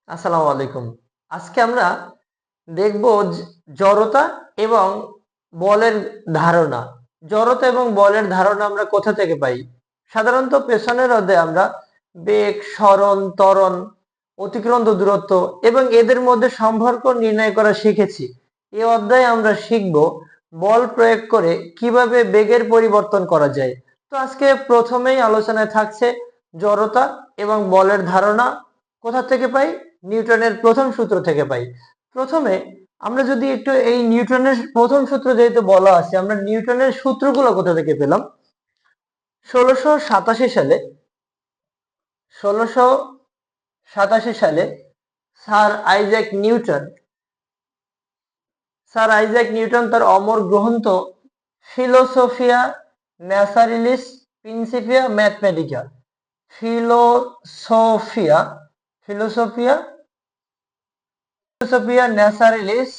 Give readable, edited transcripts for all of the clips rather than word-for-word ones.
আসসালামু আলাইকুম। আজকে আমরা দেখব জড়তা এবং বলের ধারণা। জড়তা এবং বলের ধারণা আমরা কোথা থেকে পাই? সাধারণত পেছনের অধ্যায়ে আমরা বেগ, সরণ, ত্বরণ, অতিক্রান্ত দূরত্ব এবং এদের মধ্যে সম্পর্ক নির্ণয় করা শিখেছি। এই অধ্যায়ে আমরা শিখব বল প্রয়োগ করে কিভাবে বেগের পরিবর্তন করা যায়। তো আজকে প্রথমেই আলোচনায় থাকছে জড়তা এবং বলের ধারণা কোথা থেকে পাই? নিউটনের প্রথম সূত্র থেকে পাই। প্রথমে আমরা যদি একটু এই নিউটনের প্রথম সূত্র যেহেতু বলা আছে, আমরা নিউটনের সূত্রগুলো কোথা থেকে পেলাম? 1687 সালে স্যার আইজ্যাক নিউটন তার অমর গ্রন্থ Philosophiae Naturalis Principia Mathematica Philosophiae Philosophiae Philosophiae Naturalis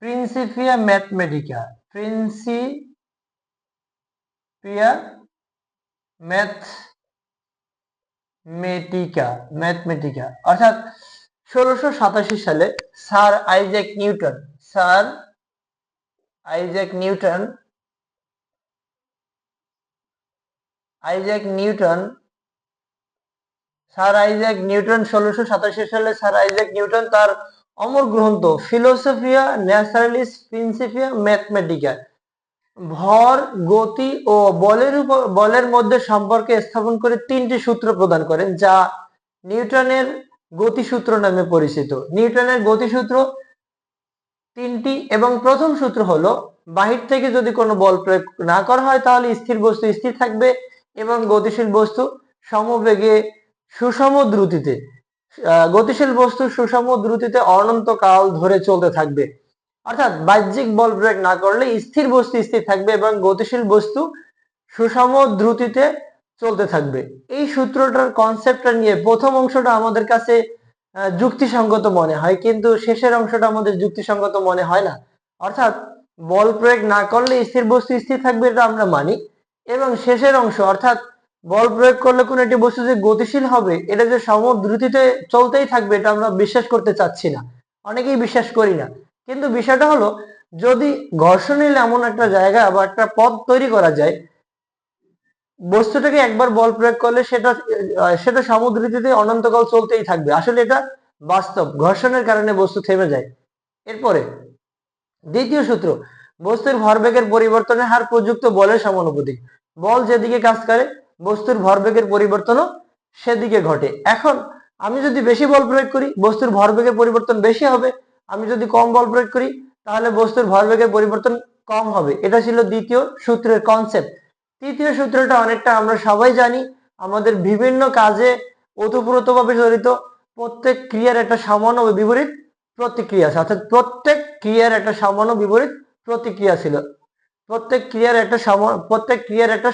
Principia Mathematica অর্থাৎ 1687 সালে sir Isaac Newton Isaac Newton sir Isaac Newton 1687 সালে স্যার আইজ্যাক নিউটন তার অমর গ্রন্থ ফিলোসোফিয়া ন্যাচারালিস প্রিন্সিপিয়া ম্যাথমেটিকা ভর, গতি ও বলের মধ্যে সম্পর্ক স্থাপন করে তিনটি সূত্র প্রদান করেন, যা নিউটনের গতিসূত্র নামে পরিচিত। নিউটনের গতিসূত্র তিনটি এবং প্রথম সূত্র হলো বাহির থেকে যদি কোনো বল প্রয়োগ না করা হয় তাহলে স্থির বস্তু স্থির থাকবে এবং গতিশীল বস্তু সমবেগে সুষম দ্রুতিতে গতিশীল বস্তু সুষম দ্রুতিতে অনন্তকাল ধরে চলতে থাকবে। অর্থাৎ বাহ্যিক বল প্রয়োগ না করলে স্থির বস্তু স্থির থাকবে এবং গতিশীল বস্তু সুষম দ্রুতিতে চলতে থাকবে। এই সূত্রটার কনসেপ্টটা নিয়ে প্রথম অংশটা আমাদের কাছে যুক্তিসঙ্গত মনে হয়, কিন্তু শেষের অংশটা আমাদের যুক্তিসঙ্গত মনে হয় না। অর্থাৎ বল প্রয়োগ না করলে স্থির বস্তু স্থির থাকবে, এটা আমরা মানি, এবং শেষের অংশ অর্থাৎ বল প্রয়োগ করলে কোনো একটি বস্তু যে গতিশীল হবে, এটা যে সম দ্রুতিতে চলতেই থাকবে, এটা আমরা বিশ্বাস করতে চাচ্ছি না, অনেকেই বিশ্বাস করি না। কিন্তু বিষয়টা হলো, যদি ঘর্ষণীল এমন একটা জায়গা বা একটা পথ তৈরি করা যায়, বস্তুটাকে একবার বল প্রয়োগ করলে সেটা সমদ্রুতিতে অনন্তকাল চলতেই থাকবে। আসলে এটা বাস্তব, ঘর্ষণের কারণে বস্তু থেমে যায়। এরপরে দ্বিতীয় সূত্র, বস্তুর ভরবেগের পরিবর্তনের হার প্রযুক্ত বলের সমানুপাতিক। বল যেদিকে কাজ করে বস্তুর ভরবেগের পরিবর্তনও সেদিকে ঘটে। এখন আমি যদি বেশি বল প্রয়োগ করি বস্তুর ভরবেগের পরিবর্তন বেশি হবে, আমি যদি কম বল প্রয়োগ করি তাহলে বস্তুর ভরবেগের পরিবর্তন কম হবে। এটা ছিল দ্বিতীয় সূত্রের কনসেপ্ট। তৃতীয় সূত্রটা অনেকটা আমরা সবাই জানি, আমাদের বিভিন্ন কাজে ওতপ্রোতভাবে জড়িত। প্রত্যেক ক্রিয়ার একটা সমান ও বিপরীত প্রতিক্রিয়া আছে, অর্থাৎ প্রত্যেক ক্রিয়ার একটা সমান ও বিপরীত প্রতিক্রিয়া ছিল। প্রত্যেক ক্রিয়ার একটা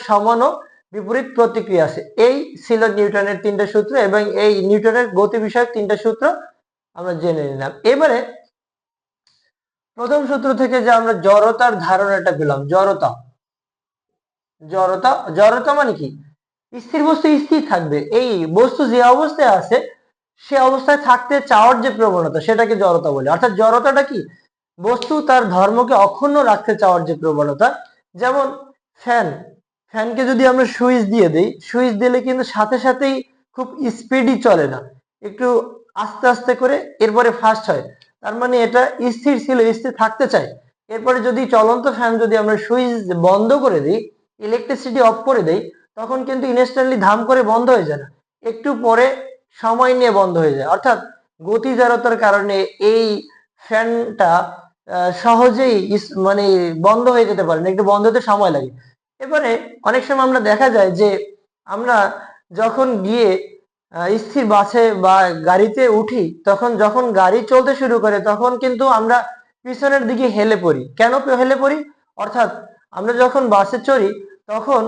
সমান ও বিপরীত প্রতিক্রিয়া আছে। এই ছিল নিউটনের তিনটা সূত্র, এবং এই নিউটনের গতি বিষয়ক তিনটা সূত্র আমরা জেনে নিলাম। এবারে প্রথম সূত্র থেকে যে আমরা জড়তার ধারণাটা পেলাম, জড়তা মানে কি? স্থির বস্তু স্থির থাকবে, এই বস্তু যে অবস্থায় আছে সে অবস্থায় থাকতে চাওয়ার যে প্রবণতা, সেটাকে জড়তা বলে। অর্থাৎ জড়তাটা কি? বস্তু তার ধর্মকে অক্ষুণ্ণ রাখতে চাওয়ার যে প্রবণতা। যেমন ফ্যানকে যদি আমরা সুইচ দিয়ে দিই, সুইচ দিলে কিন্তু সাথে সাথেই খুব স্পিডি চলে না, একটু আস্তে আস্তে করে এরপরে ফাস্ট হয়। তার মানে এটা স্থির ছিল, স্থির থাকতে চায়। এরপরে যদি চলন্ত ফ্যান যদি আমরা সুইচ বন্ধ করে দিই, ইলেকট্রিসিটি অফ করে দেই, তখন কিন্তু ইনস্ট্যান্টলি ধাম করে বন্ধ হয়ে যায় না, একটু পরে সময় নিয়ে বন্ধ হয়ে যায়। অর্থাৎ গতি জড়তার কারণে এই ফ্যানটা সহজেই মানে বন্ধ হয়ে যেতে পারে না, একটু বন্ধ হতে সময় লাগে। এবারে অনেক সময় আমরা দেখা যায় যে আমরা যখন গিয়ে স্থির বাসে বা গাড়িতে উঠি, তখন যখন গাড়ি চলতে শুরু করে তখন কিন্তু আমরা পিছনের দিকে হেলে পড়ি। কেন হেলে পড়ি? অর্থাৎ আমরা যখন বাসে চড়ি তখন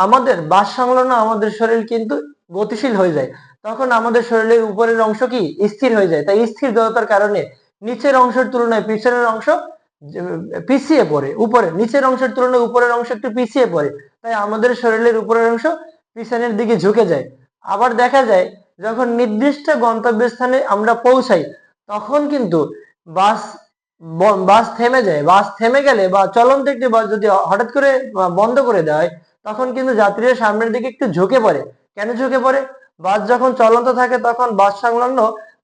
আমাদের বাস সংলগ্ন আমাদের শরীর কিন্তু গতিশীল হয়ে যায়, তখন আমাদের শরীরের উপরের অংশ কি স্থির হয়ে যায়। তাই স্থির জড়তার কারণে নিচের অংশের তুলনায় পিছনের অংশ পিছিয়ে পড়ে, উপরে নিচের অংশের তুলনায় উপরের অংশ একটু পিছিয়ে পড়ে, তাই আমাদের শরীরের উপরের অংশ পিছনের দিকে ঝুঁকে যায়। আবার দেখা যায় যখন নির্দিষ্ট গন্তব্যস্থানে আমরা পৌঁছাই তখন কিন্তু বাস বাস থেমে যায়। বাস থেমে গেলে বা চলন্ত একটি বাস যদি হঠাৎ করে বন্ধ করে দেওয়া হয় তখন কিন্তু যাত্রীরা সামনের দিকে একটু ঝুঁকে পড়ে। কেন ঝুঁকে পড়ে? বাস যখন চলন্ত থাকে তখন বাস সংলগ্ন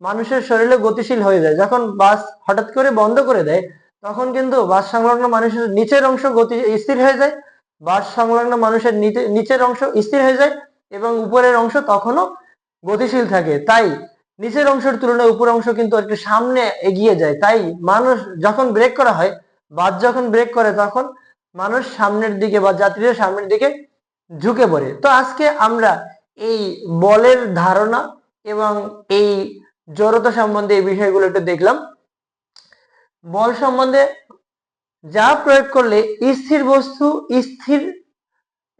মানুষের শরীরে গতিশীল হয়ে যায়, যখন বাস হঠাৎ করে বন্ধ করে দেয় তখন কিন্তু বাস সংলগ্ন মানুষের নিচের অংশ গতি স্থির হয়ে যায়, বাস সংলগ্ন মানুষের নিচের অংশ স্থির হয়ে যায় এবং উপরের অংশ তখনও গতিশীল থাকে। তাই নিচের অংশের তুলনায় উপরের অংশ কিন্তু একটু সামনে এগিয়ে যায়। তাই মানুষ যখন ব্রেক করা হয়, বাস যখন ব্রেক করে তখন মানুষ সামনের দিকে বা যাত্রীরা সামনের দিকে ঝুঁকে পড়ে। তো আজকে আমরা এই বলের ধারণা এবং এই জড়তা সম্বন্ধে এই বিষয়গুলো একটু দেখলাম। বল সম্বন্ধে যা প্রয়োগ করলে স্থির বস্তু স্থির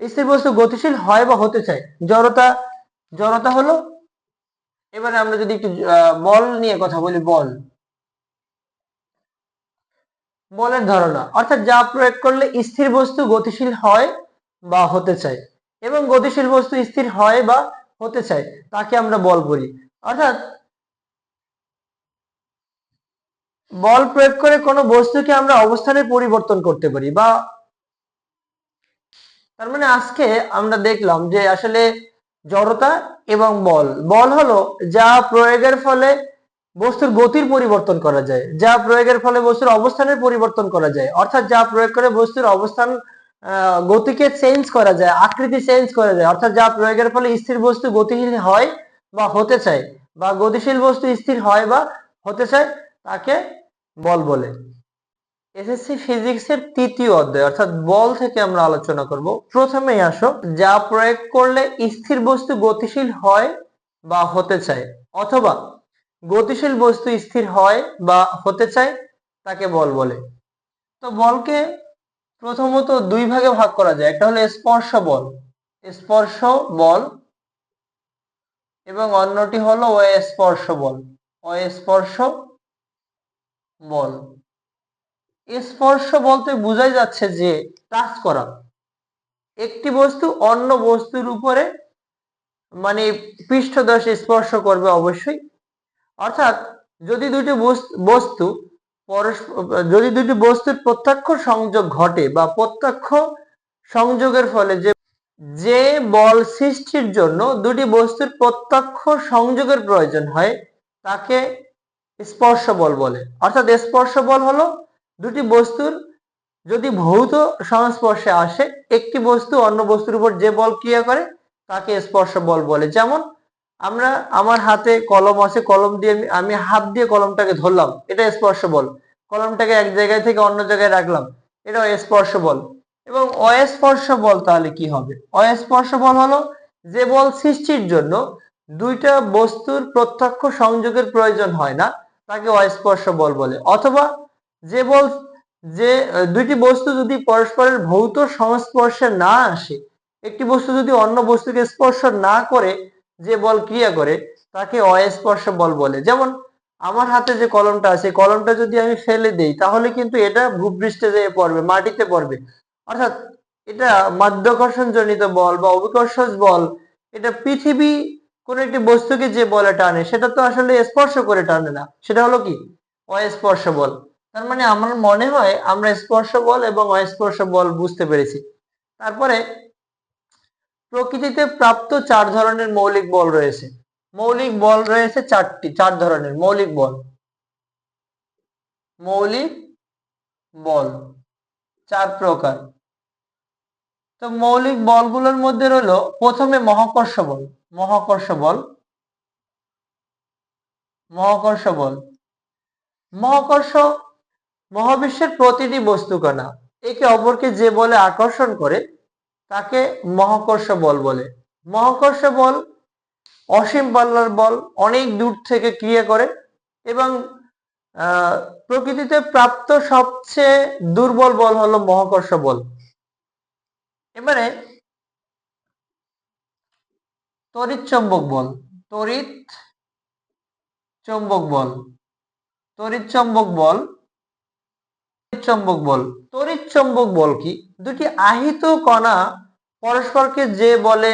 স্থির বস্তু গতিশীল হয় বা হতে চায়। জড়তা জড়তা হলো, এবারে আমরা যদি একটু বল নিয়ে কথা বলি, বলের ধারণা অর্থাৎ যা প্রয়োগ করলে স্থির বস্তু গতিশীল হয় বা হতে চায় এবং গতিশীল বস্তু স্থির হয় বা হতে চায় তাকে আমরা বল বলি। অর্থাৎ বল প্রয়োগ করে কোনো বস্তুকে আমরা অবস্থানের পরিবর্তন করতে পারি, বা তার মানে আজকে আমরা দেখলাম যে আসলে জড়তা এবং বল, বল হলো যা প্রয়োগের ফলে বস্তুর গতির পরিবর্তন করা যায়, যা প্রয়োগের ফলে বস্তুর অবস্থানের পরিবর্তন করা যায়, অর্থাৎ যা প্রয়োগ করে বস্তুর অবস্থান গতিকে চেঞ্জ করা যায়, আকৃতি চেঞ্জ করা যায়, অর্থাৎ যা প্রয়োগের ফলে স্থির বস্তু গতিশীল হয় বা হতে চায় বা গতিশীল বস্তু স্থির হয় বা হতে চায় তাকে বল বলে। এসএসসি ফিজিক্সের তৃতীয় অধ্যায় অর্থাৎ বল থেকে আমরা আলোচনা করব। প্রথমেই আসো, যা প্রয়োগ করলে স্থির বস্তু গতিশীল হয় বা হতে চায় অথবা গতিশীল বস্তু স্থির হয় বা হতে চায় তাকে বল বলে। তো বলকে প্রথমত দুই ভাগে ভাগ করা যায়, একটা হলো স্পর্শ বল, স্পর্শ বল, এবং অন্যটি হলো অস্পর্শ বল, অস্পর্শ বল। স্পর্শ বলতে বোঝাই যাচ্ছে যে টাচ করা, একটি বস্তু অন্য বস্তুর উপরে মানে পৃষ্ঠদেশ স্পর্শ করবে অবশ্যই। অর্থাৎ যদি দুটি বস্তু যদি দুটি বস্তুর প্রত্যক্ষ সংযোগ ঘটে বা প্রত্যক্ষ সংযোগের ফলে যে বল সৃষ্টির জন্য দুটি বস্তুর প্রত্যক্ষ সংযোগের প্রয়োজন হয় তাকে স্পর্শ বল বলে। অর্থাৎ স্পর্শ বল হলো দুটি বস্তুর যদি ভৌত সংস্পর্শে আসে, একটি বস্তু অন্য বস্তুর উপর যে বল ক্রিয়া করে তাকে স্পর্শ বল বলে। যেমন আমার হাতে কলম আছে, কলম দিয়ে আমি হাত দিয়ে কলমটাকে ধরলাম, এটা স্পর্শ বল। কলমটাকে এক জায়গায় থেকে অন্য জায়গায় রাখলাম, এটা স্পর্শ বল। এবং অস্পর্শ বল তাহলে কি হবে? অস্পর্শ বল হলো যে বল সৃষ্টির জন্য দুইটা বস্তুর প্রত্যক্ষ সংযোগের প্রয়োজন হয় না তাকে অস্পর্শ বল বলে। অথবা যে বল যে দুইটি বস্তু যদি পরস্পরের ভৌত সংস্পর্শে না আসে, একটি বস্তু যদি অন্য বস্তুকে স্পর্শ না করে যে বল ক্রিয়া করে তাকে অস্পর্শ বল বলে। যেমন আমার হাতে যে কলমটা আছে, কলমটা যদি আমি ফেলে দেই তাহলে কিন্তু এটা ভূপৃষ্ঠে যেয়ে পড়বে, মাটিতে পড়বে। অর্থাৎ এটা মাধ্যাকর্ষণ জনিত বল বা অভিকর্ষজ বল, এটা পৃথিবী কোন একটি বস্তুকে যে বলে টানে সেটা তো আসলে স্পর্শ করে টানে না, সেটা হলো কি অস্পর্শ বল। তার মানে আমার মনে হয় আমরা স্পর্শ বল এবং অস্পর্শ বল বুঝতে পেরেছি। তারপরে প্রকৃতিতে প্রাপ্ত চার ধরনের মৌলিক বল রয়েছে। মৌলিক বল রয়েছে চার ধরনের মৌলিক বল। মৌলিক বল চার প্রকার। তো মৌলিক বলগুলোর মধ্যে রইল প্রথমে মহাকর্ষ বল। মহাকর্ষ বল, মহাকর্ষ বল, মহাকর্ষ মহাবিশ্বের প্রতিটি বস্তুকণা একে অপরকে যে বলে আকর্ষণ করে তাকে মহাকর্ষ বল বলে। মহাকর্ষ বল অসীম পাল্লার বল, অনেক দূর থেকে ক্রিয়া করে এবং প্রকৃতিতে প্রাপ্ত সবচেয়ে দুর্বল বল হলো মহাকর্ষ বল। এবারে তড়িৎ চৌম্বক বল, তড়িৎ চৌম্বক বল, তড়িৎ চৌম্বক বল, চৌম্বক বল। তড়িৎ চৌম্বক বল কি? দুটি আহিত কণা পরস্পরকে যে বলে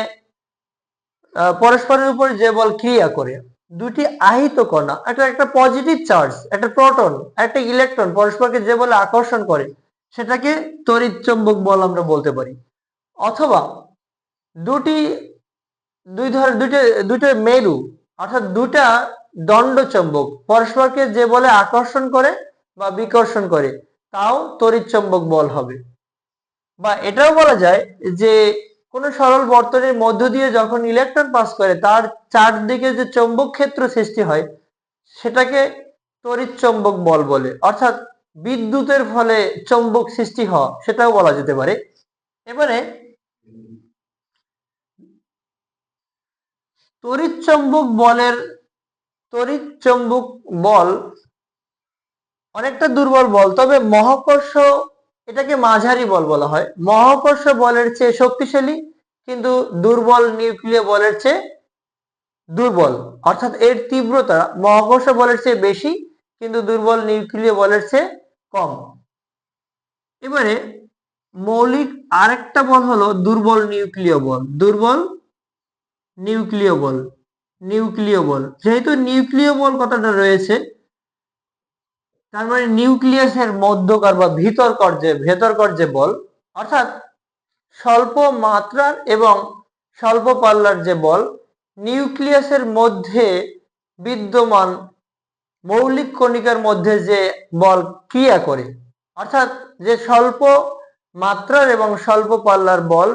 পরস্পরের উপর যে বল ক্রিয়া করে, দুটি আহিত কণা, একটা পজিটিভ চার্জ, একটা প্রোটন, একটা ইলেকট্রন পরস্পরকে যে বলে আকর্ষণ করে, সেটাকে তড়িৎ চৌম্বক বল আমরা বলতে পারি। অথবা দুটি দুইটা মেরু অর্থাৎ দুটা দণ্ড চৌম্বক পরস্পরকে যে বলে আকর্ষণ করে বা বিকর্ষণ করে, তাও তড়িৎ চৌম্বক বল হবে। বা এটাও বলা যায় যে কোনো সরল বর্তনীর মধ্য দিয়ে যখন ইলেকট্রন পাস করে তার চারদিকে যে চৌম্বক ক্ষেত্র সৃষ্টি হয়, সেটাকে তড়িৎ চৌম্বক বল বলে। অর্থাৎ বিদ্যুতের ফলে চৌম্বক সৃষ্টি হওয়া, সেটাও বলা যেতে পারে। এবারে তড়িৎ চৌম্বক বল অনেকটা দুর্বল বল, তবে মহাকর্ষ এটাকে মাঝারি বল বলা হয়। মহাকর্ষ বলের চেয়ে শক্তিশালী, কিন্তু দুর্বল নিউক্লিয় বলের চেয়ে দুর্বল। অর্থাৎ এর তীব্রতা মহাকর্ষ বলের চেয়ে বেশি, কিন্তু দুর্বল নিউক্লিয় বলের চেয়ে কম। এবারে মৌলিক আরেকটা বল হলো দুর্বল নিউক্লিয় বল। দুর্বল নিউক্লিয় বল যেহেতু নিউক্লিয় বল কথাটা রয়েছে, তার মানে নিউক্লিয়াসের মধ্যকার বা ভেতরকার যে বল, অর্থাৎ স্বল্প মাত্রার এবং স্বল্প পাল্লার যে বল নিউক্লিয়াসের মধ্যে বিদ্যমান মৌলিক কণিকার মধ্যে যে বল ক্রিয়া করে, অর্থাৎ যে স্বল্প মাত্রার এবং স্বল্প পাল্লার বল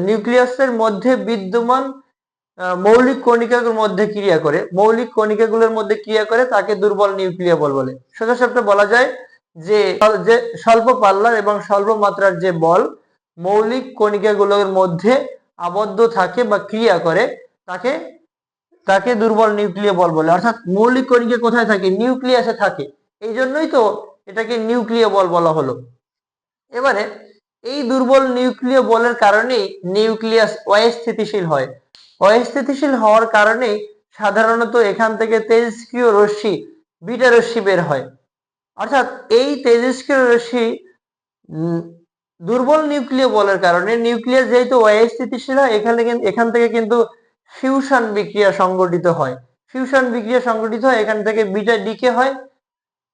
নিউক্লিয়াসের মধ্যে বিদ্যমান মৌলিক কণিকাগুলোর মধ্যে ক্রিয়া করে, তাকে দুর্বল নিউক্লিয় বল বলে। সোজাসাপটা বলা যায় যে স্বল্প পাল্লার এবং স্বল্প মাত্রার যে বল মৌলিক কণিকাগুলোর মধ্যে আবদ্ধ থাকে বা ক্রিয়া করে, তাকে দুর্বল নিউক্লিয় বল বলে। অর্থাৎ মৌলিক কণিকা কোথায় থাকে? নিউক্লিয়াসে থাকে। এই জন্যই তো এটাকে নিউক্লিয় বল বলা হলো। এবারে এই দুর্বল নিউক্লিয় বলের কারণেই নিউক্লিয়াস অস্থিতিশীল হয়। অস্থিতিশীল হওয়ার কারণে সাধারণত এখান থেকে তেজস্ক্রিয় রশ্মি, বিটা রশ্মি বের হয়। অর্থাৎ এই তেজস্ক্রিয় রশ্মি দুর্বল নিউক্লিয় বলের কারণে নিউক্লিয়াস যেহেতু অস্থিতিশীল হয়, এখান থেকে কিন্তু ফিউশন বিক্রিয়া সংঘটিত হয়। এখান থেকে বিটা ডিকে হয়।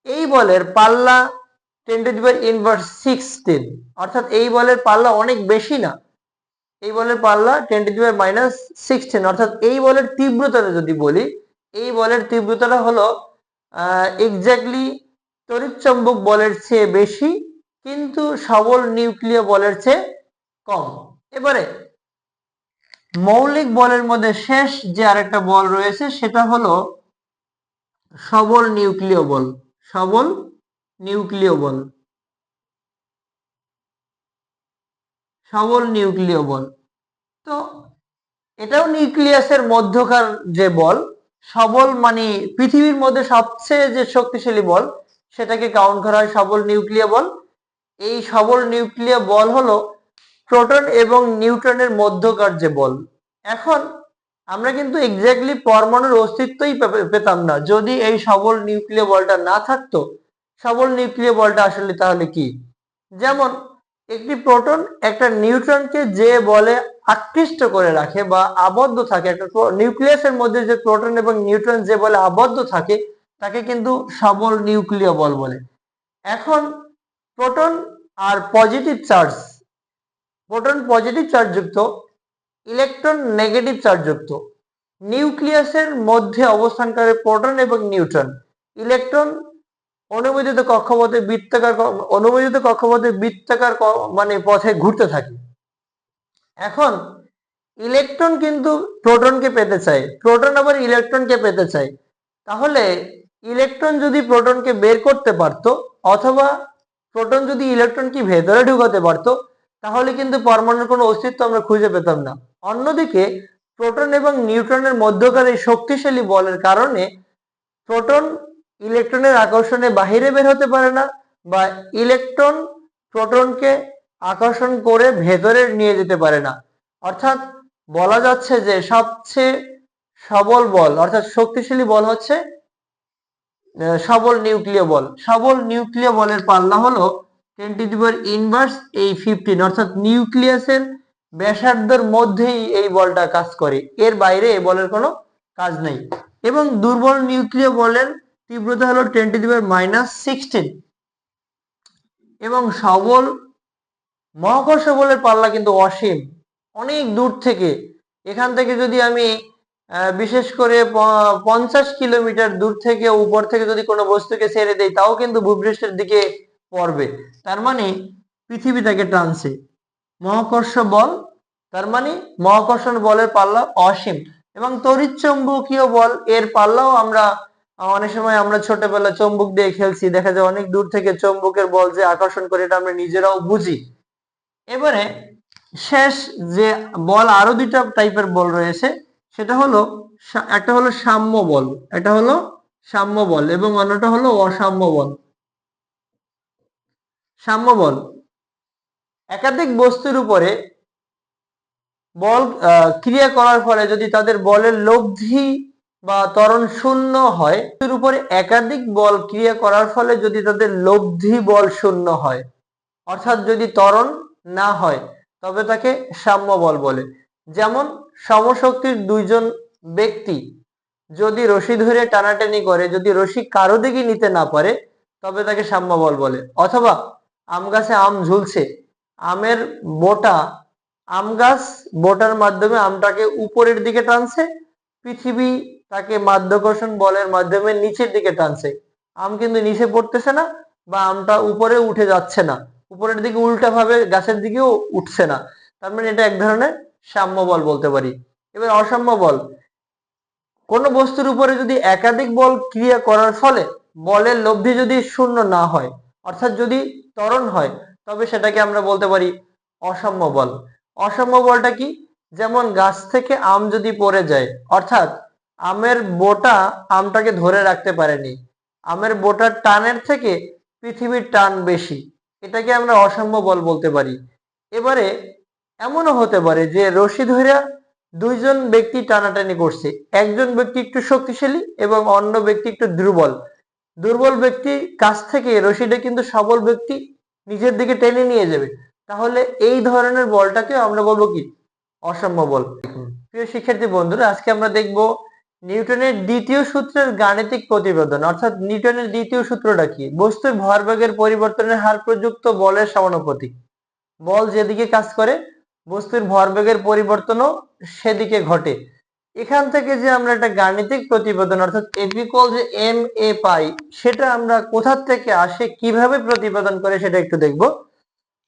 এই বলের পাল্লা 10⁻⁻16, অর্থাৎ এই বলের পাল্লা অনেক বেশি না। এই বলের পাল্লা 10⁻⁻16, অর্থাৎ এই বলের তীব্রতাটা যদি বলি, এই বলের তীব্রতাটা হলো এক্স্যাক্টলি তড়িৎচৌম্বক বলের চেয়ে বেশি, কিন্তু সবল নিউক্লিয় বলের চেয়ে কম। এবারে মৌলিক বলের মধ্যে শেষ যে আরেকটা বল রয়েছে, সেটা হলো সবল নিউক্লিয় বল। তো এটাও নিউক্লিয়াসের মধ্যকার যে বল। সবল মানে পৃথিবীর মধ্যে সবচেয়ে যে শক্তিশালী বল, সেটাকে কাউন্ট করা হয় সবল নিউক্লিয় বল। এই সবল নিউক্লিয় বল হলো প্রোটন এবং নিউট্রনের মধ্যকার যে বল। এখন আমরা কিন্তু এক্স্যাক্টলি পরমাণুর অস্তিত্বই পেতাম না যদি এই সবল নিউক্লিয় বলটা না থাকতো। সবল নিউক্লিয় বলটা আসলে তাহলে কি? যেমন একটি প্রোটন একটা নিউট্রনকে যে বলে আকৃষ্ট করে রাখে বা আবদ্ধ থাকে, একটা নিউক্লিয়াসের মধ্যে যে প্রোটন এবং নিউট্রন যে বলে আবদ্ধ থাকে, তাকে কিন্তু সবল নিউক্লিয় বল বলে। এখন প্রোটন পজিটিভ চার্জ যুক্ত, ইলেকট্রন নেগেটিভ চার্জ যুক্ত। নিউক্লিয়াসের মধ্যে অবস্থানকারী প্রোটন এবং নিউট্রন, ইলেকট্রন অনুমোদিত কক্ষপথে বৃত্তাকার মানে পথে ঘুরতে থাকে। এখন ইলেকট্রন কিন্তু প্রোটনকে পেতে চায়, প্রোটন আবার ইলেকট্রনকে পেতে চায়। তাহলে ইলেকট্রন যদি প্রোটনকে বের করতে পারতো, অথবা প্রোটন যদি ইলেকট্রনকে ভেতরে ঢুকাতে পারতো, তাহলে কিন্তু পরমাণুর কোনো অস্তিত্ব আমরা খুঁজে পেতাম না। অন্যদিকে প্রোটন এবং নিউট্রনের মধ্যকার এই শক্তিশালী বলের কারণে প্রোটন ইলেকট্রনের আকর্ষণে বাহিরে বের হতে পারে না, বা ইলেকট্রন প্রোটনকে আকর্ষণ করে ভেতরে নিয়ে যেতে পারে না। অর্থাৎ বলা যাচ্ছে যে সবচেয়ে সবল বল অর্থাৎ শক্তিশালী বল হচ্ছে সবল নিউক্লিয় বল। সবল নিউক্লিয় বলের পাল্লা হলো 10⁻⁻⁻, এই 15, অর্থাৎ নিউক্লিয়াসের ব্যাসার্ধের মধ্যেই এই বলটা কাজ করে, এর বাইরে এই বলের কোনো কাজ নেই। এবং দুর্বল নিউক্লিয় বলের তীব্রতা হলো 10⁻⁻16। এবং সবল মহাকর্ষ বলের পাল্লা কিন্তু অসীম, অনেক দূর থেকে। এখান থেকে যদি আমি বিশেষ করে 50 কিলোমিটার দূর থেকে উপর থেকে যদি কোনো বস্তুকে ছেড়ে দেই, তাও কিন্তু ভূপৃষ্ঠের দিকে পড়বে। তার মানে পৃথিবী তাকে টানছে। মহাকর্ষ বল, তার মানে মহাকর্ষণ বলের পাল্লা অসীম। এবং তড়িৎচুম্বকীয় বল, এর পাল্লাও আমরা অনেক সময় আমরা ছোটবেলা চুম্বক দিয়ে খেলছি, দেখা যায় অনেক দূর থেকে চুম্বকের বল যে আকর্ষণ করে, এটা আমরা নিজেরাও বুঝি। এবারে শেষ যে বল, আরো দুইটা টাইপের বল রয়েছে, সেটা হলো একটা হলো সাম্য বল, এটা হলো সাম্য বল, এবং অন্যটা হলো অসাম্য বল। সাম্য বল একাধিক বস্তুর উপরে বল ক্রিয়া করার ফলে যদি তাদের বলের লব্ধি বা ত্বরণ শূন্য হয়, এর উপরে একাধিক বল ক্রিয়া করার ফলে যদি তাদের লব্ধি বল শূন্য হয়, অর্থাৎ যদি ত্বরণ না হয়, তবে তাকে সাম্য বল বলে। যেমন সমশক্তির দুইজন ব্যক্তি যদি রশি ধরে টানাটানি করে, যদি রশি কারো দিকে নিতে না পারে, তবে তাকে সাম্য বল বলে। অথবা আম গাছে আম ঝুলছে, আমের বোটা, আম গাছ বোটার মাধ্যমে আমটাকে উপরের দিকে টানছে, পৃথিবী তাকে মাধ্যাকর্ষণ বলের মাধ্যমে নিচের দিকে টানছে। আম কিন্তু নিচে পড়তেছে না, বা আমটা উপরে উঠে যাচ্ছে না, উপরের দিকে উল্টা ভাবে গাছের দিকেও উঠছে না। তার মানে এটা এক ধরনের সাম্য বল বলতে পারি। এবার অসাম্য বল, কোন বস্তুর উপরে যদি একাধিক বল ক্রিয়া করার ফলে বলের লব্ধি যদি শূন্য না হয়, অর্থাৎ যদি ত্বরণ হয়, তবে সেটাকে আমরা বলতে পারি অসাম্য বল। অসাম্য বলটা কি? যেমন গাছ থেকে আম যদি পড়ে যায়, অর্থাৎ আমের বোটা আমটাকে ধরে রাখতে পারেনি, আমের বোটার টানের থেকে পৃথিবীর টান বেশি, এটাকে আমরা অসাম্য বল বলতে পারি। এবারে এমনও হতে পারে যে রশি ধরে দুইজন ব্যক্তি টানাটানি করছে, একজন ব্যক্তি একটু শক্তিশালী এবং অন্য ব্যক্তি একটু দুর্বল। দুর্বল ব্যক্তি কাছ থেকে রশিটা কিন্তু সবল ব্যক্তি নিজের দিকে টেনে নিয়ে যাবে। তাহলে এই ধরনের বলটাকে আমরা বলবো কি? অসাম্য বল। প্রিয় শিক্ষার্থী বন্ধুরা, আজকে আমরা দেখব নিউটনের দ্বিতীয় সূত্রের গাণিতিক প্রতিবেদন। অর্থাৎ নিউটনের দ্বিতীয় সূত্রটা কি? বস্তুর ভরবেগের পরিবর্তনের হার প্রযুক্ত বলের সমানুপাতিক। বল যেদিকে কাজ করে, বস্তুর ভরবেগের পরিবর্তনও সেদিকে ঘটে। এখান থেকে যে আমরা একটা গাণিতিক প্রতিবেদন, অর্থাৎ এপিকল যে এম এ পাই, সেটা আমরা কোথা থেকে আসে, কিভাবে প্রতিবেদন করে, সেটা একটু দেখব।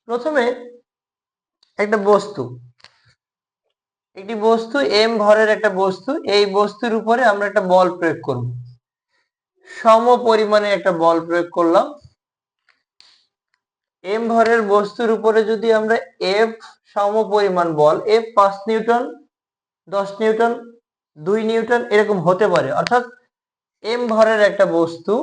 প্রথমে একটা বস্তু, একটি বস্তু এম ভরের একটা বস্তু, এই বস্তুর উপরে আমরা একটা বল প্রয়োগ করব, সম পরিমাণে একটা বল প্রয়োগ করলাম। এম ভরের বস্তুর উপরে যদি আমরা এফ সম পরিমাণ বল, এফ 5 নিউটন, 10 নিউটন, 2 নিউটন এরকম হতে পারে। অর্থাৎ এম ভরের একটা বস্তু,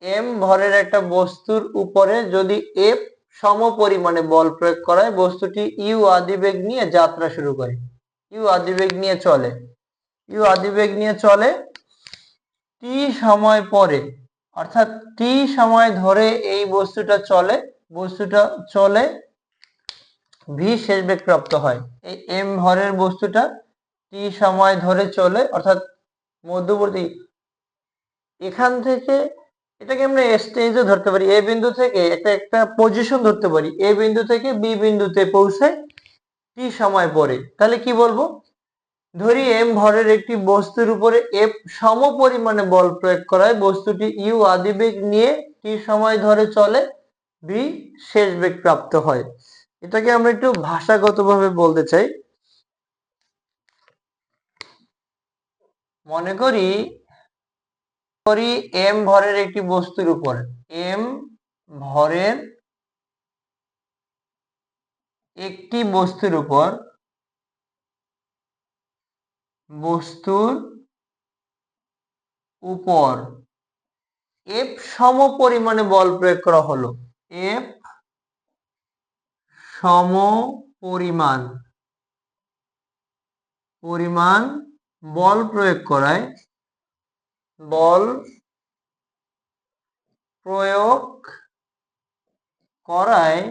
এম ভরের একটা বস্তুর উপরে যদি এফ সম পরিমাণে বল প্রয়োগ করা হয়, বস্তুটি ইউ আদিবেগ নিয়ে যাত্রা শুরু করে, ইউ আদিবেগ নিয়ে চলে, ইউ আদিবেগ নিয়ে চলে টি সময় পরে, অর্থাৎ টি সময় ধরে এই বস্তুটা চলে, বস্তুটা চলে, ভি শেষ বেগ প্রাপ্ত হয়। এই এম ভরের বস্তুটা টি সময় ধরে চলে, অর্থাৎ মধ্যবর্তী, এখান থেকে এটাকে আমরা স্টেজে ধরতে পারি, এ বিন্দু থেকে একটা পজিশন ধরতে পারি, এ বিন্দু থেকে বি বিন্দুতে পৌঁছায় টি সময় পরে। তাহলে কি বলবো? ধরি এম ভরের একটি বস্তুর উপরে এফ সম পরিমাণে বল প্রয়োগ করায় বস্তুটি ইউ আদিবেগ নিয়ে টি সময় ধরে চলে, ভি শেষ বেগ প্রাপ্ত হয়। এটাকে আমরা একটু ভাষাগতভাবে বলতে চাই। মনে করি এম ভরের একটি বস্তুর উপর, এম ভরের একটি বস্তুর উপর, বস্তুর উপর এফ সম পরিমাণে বল প্রয়োগ করা হলো, এফ সম পরিমাণ বল প্রয়োগ করায়, বল প্রয়োগ করায়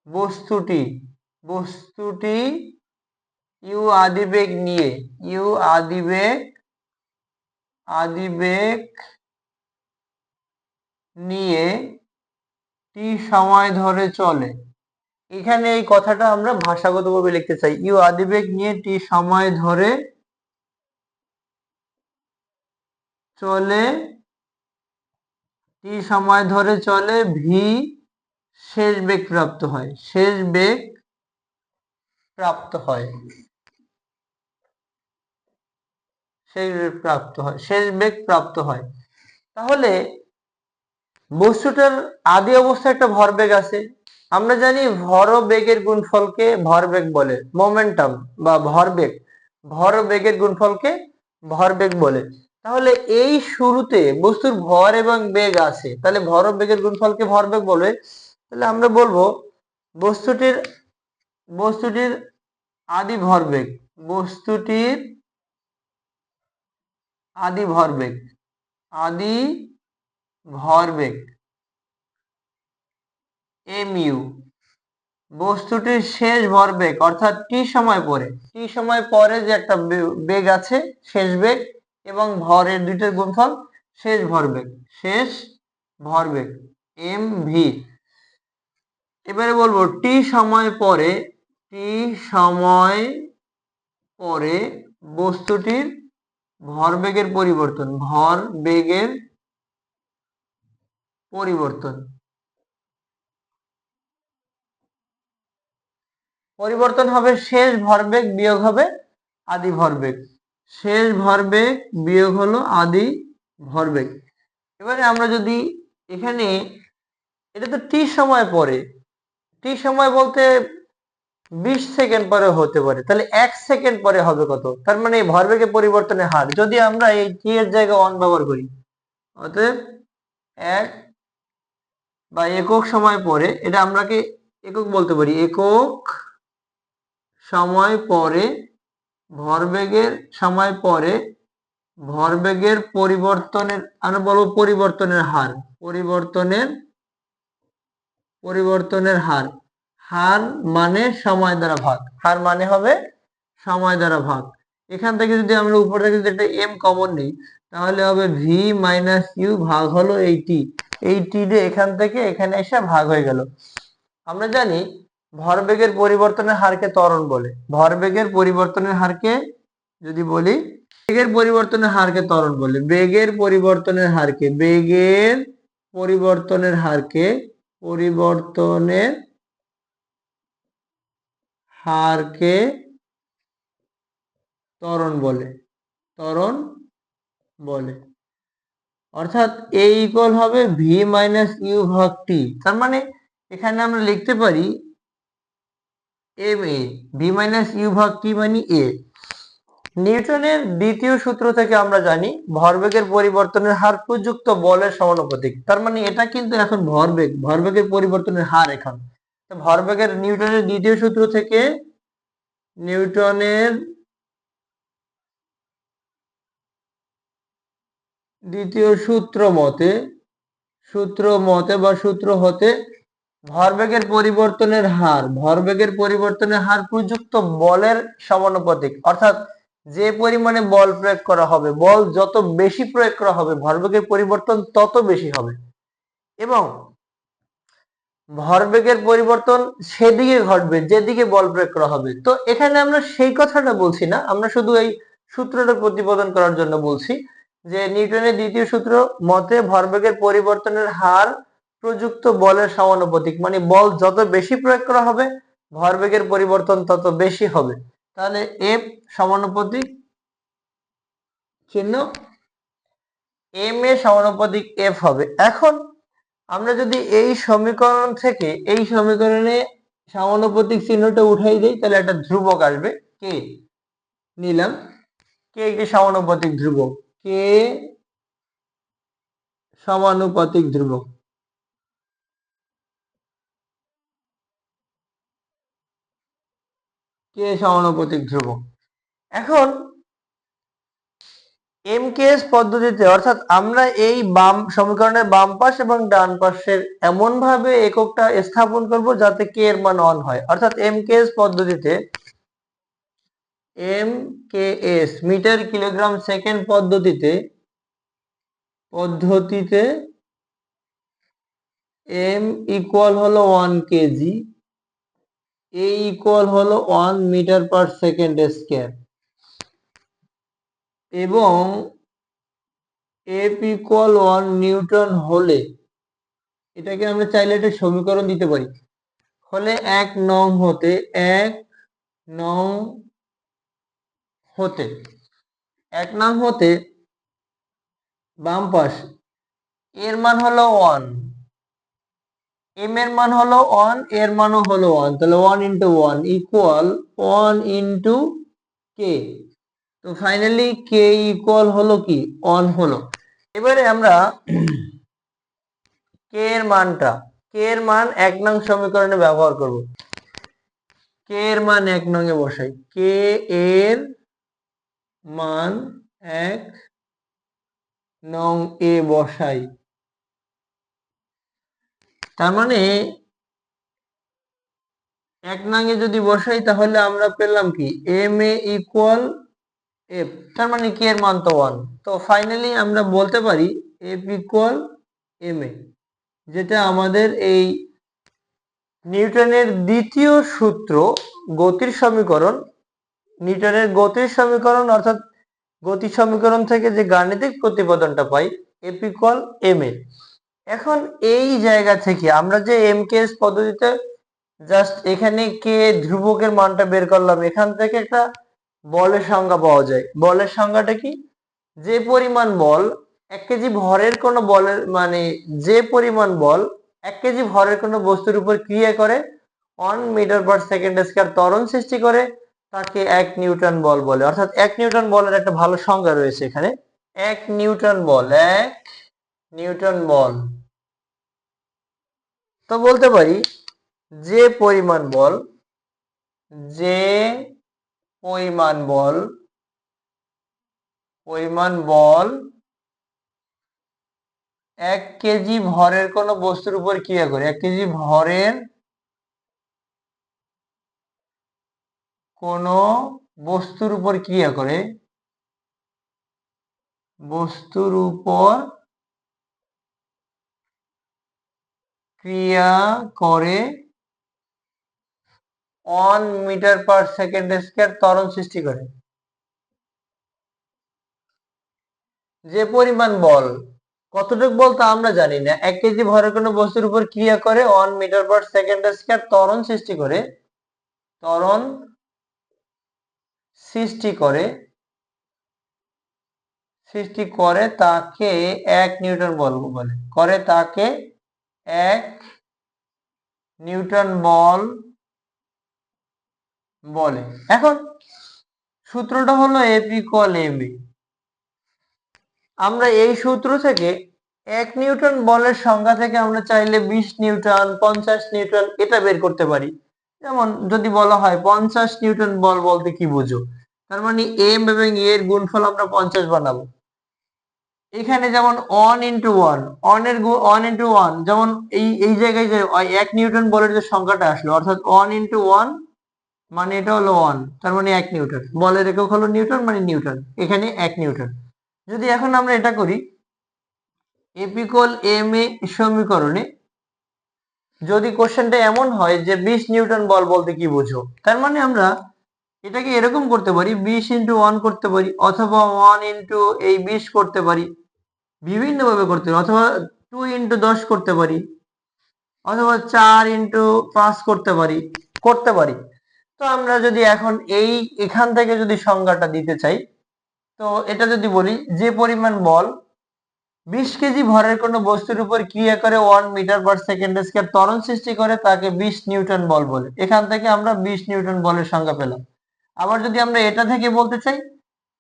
বস্তুটি ইউ আদিবেগ নিয়ে টি সময় ধরে চলে। এখানে এই কথাটা আমরা ভাষাগতভাবে লিখতে চাই, ইউ আদিবেগ নিয়ে টি সময় ধরে চলে, ভি শেষ বেগ প্রাপ্ত হয়। শেষ বেগ প্রাপ্ত হয়। তাহলে বস্তুটার আদি অবস্থায় একটা ভরবেগ আছে। আমরা জানি ভরবেগের গুণফলকে ভরবেগ বলে, মোমেন্টাম বা ভরবেগের গুণফলকে ভরবেগ বলে। তাহলে এই শুরুতে বস্তুর ভর এবং বেগ আছে, তাহলে ভরবেগের গুণফলকে ভরবেগ বলে। তাহলে আমরা বলবো বস্তুটির আদি ভরবেগ mu, বস্তুটির শেষ ভরবেগ অর্থাৎ টি সময় পরে যে একটা বেগ আছে শেষ বেগ, এবং ভরের দুইটার গুণফল শেষ ভরবেগ mv। এবারে বলবো টি সময় পরে বস্তুটির ভরবেগের পরিবর্তন হবে শেষ ভরবেগ বিয়োগ হবে আদি ভরবেগ। শেষ ভরবেগ বিয়োগ হলো আদি ভরবেগ। এবারে আমরা যদি এখানে, এটা তো টি সময় বলতে 20 সেকেন্ড পরে হতে পারে, তাহলে 1 সেকেন্ড পরে হবে কত? তার মানে ভরবেগের পরিবর্তনের হার যদি আমরা এই টি এর জায়গায় 1 ব্যবহার করি, অতএব 1 বা একক সময় পরে, এটা আমরা কি একক বলতে পারি, একক সময় পরে ভরবেগের পরিবর্তনের, আমরা বলবো পরিবর্তনের হার মানে সময় দ্বারা ভাগ। এখান থেকে যদি আমরা উপর থেকে যদি একটা এম কমন নিই, তাহলে হবে ভি মাইনাস ইউ ভাগ হলো এই টি দিয়ে এখান থেকে এখানে এসে ভাগ হয়ে গেল। আমরা জানি ভরবেগের পরিবর্তনের হারকে ত্বরণ বলে। বেগের পরিবর্তনের হারকে ত্বরণ বলে। বেগের পরিবর্তনের হারকে ত্বরণ বলে। অর্থাৎ এ ইকুয়াল হবে ভি মাইনাস ইউ ভাগ টি। তার মানে এখানে আমরা লিখতে পারি m a, v minus u ভাগ টি মানে এ। নিউটনের দ্বিতীয় সূত্র থেকে আমরা জানি ভরবেগের পরিবর্তনের হার প্রযুক্ত বলের সমানুপাতিক। তার মানে এটা কিন্তু এখন ভরবেগের পরিবর্তনের হার। এখন ভরবেগের নিউটনের দ্বিতীয় সূত্র থেকে, সূত্র হতে ভরবেগের পরিবর্তনের হার প্রযুক্ত বলের সমানুপাতিক। অর্থাৎ যে পরিমাণে বল প্রয়োগ করা হবে, বল যত বেশি প্রয়োগ করা হবে ভরবেগের পরিবর্তন তত বেশি হবে, এবং ভরবেগের পরিবর্তন সেদিকে ঘটবে যেদিকে বল প্রয়োগ করা হবে। তো এখানে আমরা সেই কথাটা বলছি না, আমরা শুধু এই সূত্রটা প্রতিপাদন করার জন্য বলছি যে নিউটনের দ্বিতীয় সূত্র মতে ভরবেগের পরিবর্তনের হার প্রযুক্ত বলের সমানুপাতিক, মানে বল যত বেশি প্রয়োগ করা হবে ভরবেগের পরিবর্তন তত বেশি হবে। তাহলে এফ সমানুপাতিক চিহ্ন এম এ সমানুপাতিক এফ হবে। এখন আমরা যদি এই সমীকরণ থেকে এই সমীকরণে সমানুপাতিক চিহ্নটা উঠাই দেই, তাহলে একটা ধ্রুবক আসবে কে। নিলাম কে একটি সমানুপাতিক ধ্রুবক, কে সমানুপাতিক ধ্রুবক। এখন এমকেএস পদ্ধতিতে অর্থাৎ আমরা এই বাম সমীকরণের বাম পাশ এবং ডান পাশের এমন ভাবে এককটা স্থাপন করব যাতে কে এর মান 1 হয়। অর্থাৎ এমকেএস পদ্ধতিতে এমকেএস মিটার কিলোগ্রাম সেকেন্ড পদ্ধতিতে এম ইকুয়াল হলো 1 কেজি, এ ইকুয়াল হলো 1 মিটার পার সেকেন্ড স্কয়ার এবং এফ ইকুয়াল 1 নিউটন হলে, এটাকে আমরা চাইলে একটা সমীকরণ দিতে পারি, হলে এক নং হতে বাম পাশ এর মান হলো 1, এম এর মান হলো 1, এর মানও হলো 1, তাহলে 1 ইন্টু 1 ইকুয়াল 1 ইন্টু কে। তো ফাইনালি কে ইকুয়াল হলো কি 1 হলো। এবারে আমরা কে এর মান 1 নং সমীকরণে ব্যবহার করব। কে এর মান 1 নং এ বসাই, কে এর মান 1 নং এ বসাই, তার মানে 1 নং এ যদি বসাই তাহলে আমরা পেলাম কি এম এ ইকুয়াল এফ, তার মানে কে এর মান তো 1। তো ফাইনালি আমরা বলতে পারি এফ ইকুয়াল এম এ, যেটা আমাদের এই নিউটনের দ্বিতীয় সূত্র গতির সমীকরণ, নিউটনের গতির সমীকরণ অর্থাৎ গতি সমীকরণ থেকে যে গাণিতিক প্রতিপাদনটা পাই এফ ইকুয়াল এম এ। এখন এই জায়গা থেকে আমরা যে এমকেএস পদ্ধতিতে জাস্ট এখানে কে ধ্রুবকের মানটা বের করলাম, এখান থেকে একটা বলের সংজ্ঞা পাওয়া যায়। বলের সংজ্ঞাটা কি, যে পরিমাণ বল 1 কেজি ভরের কোনো বলের মানে যে পরিমাণ বল 1 কেজি ভরের কোনো বস্তুর উপর ক্রিয়া করে 1 মিটার পার সেকেন্ড স্কয়ার ত্বরণ সৃষ্টি করে তাকে 1 নিউটন বল বলে। অর্থাৎ 1 নিউটন বলের একটা ভালো সংজ্ঞা রয়েছে এখানে, 1 নিউটন বল। তো বলতে পারি যে পরিমাণ বল 1 কেজি ভরের কোনো বস্তুর উপর ক্রিয়া করে, 1 কেজি ভরের কোনো বস্তুর উপর ক্রিয়া করে 1 মিটার পার সেকেন্ড স্কয়ার ত্বরণ সৃষ্টি করে। যে পরিমাণ বল, কতটুকু বল তা আমরা জানি না, 1 কেজি ভরের কোনো বস্তুর উপর ক্রিয়া করে 1 মিটার পার সেকেন্ড স্কয়ার ত্বরণ সৃষ্টি করে তাকে 1 নিউটন বল বলে। এখন সূত্রটা হলো এফ ইকুয়াল এম এ। আমরা এই সূত্র থেকে 1 নিউটন বলের সংজ্ঞা থেকে আমরা চাইলে 20 নিউটন 50 নিউটন এটা বের করতে পারি। যেমন যদি বলা হয় 50 নিউটন বল বলতে কি বুঝো, তার মানে এম এবং এ এর গুণফল আমরা 50 বানাবো। এখানে যেমন 1 ইন্টু 1, 1 ইন্টু 1 যেমন এই জায়গায় যে 1 নিউটন বলের যে সংখ্যাটা আসলো অর্থাৎ 1 ইন্টু 1 মানে এটা হলো 1, তার মানে 1 নিউটন। বলের একক হলো নিউটন মানে নিউটন, এখানে 1 নিউটন। যদি এখন আমরা এটা করি এফ ইকুয়াল এম এ সমীকরণে, যদি কোশ্চেনটা এমন হয় যে 20 নিউটন বল বলতে কি বুঝো, তার মানে আমরা এটাকে এরকম করতে পারি 20 ইন্টু 1 করতে পারি, অথবা 1 ইন্টু এই 20 করতে পারি, বিভিন্ন ভাবে করতে পারি, অথবা 2 ইন্টু 10 করতে পারি, অথবা 4 ইন্টু 5 করতে পারি। তো আমরা যদি এখন এখান থেকে যদি সংজ্ঞাটা দিতে চাই, তো এটা যদি বলি যে পরিমাণ বল 20 কেজি ভরের কোনো বস্তুর উপর ক্রিয়া করে 1 মিটার পার সেকেন্ড স্কয়ার ত্বরণ সৃষ্টি করে তাকে 20 নিউটন বল বলে। এখান থেকে আমরা 20 নিউটন বলের সংজ্ঞা পেলাম। আবার যদি আমরা এটা থেকে বলতে চাই,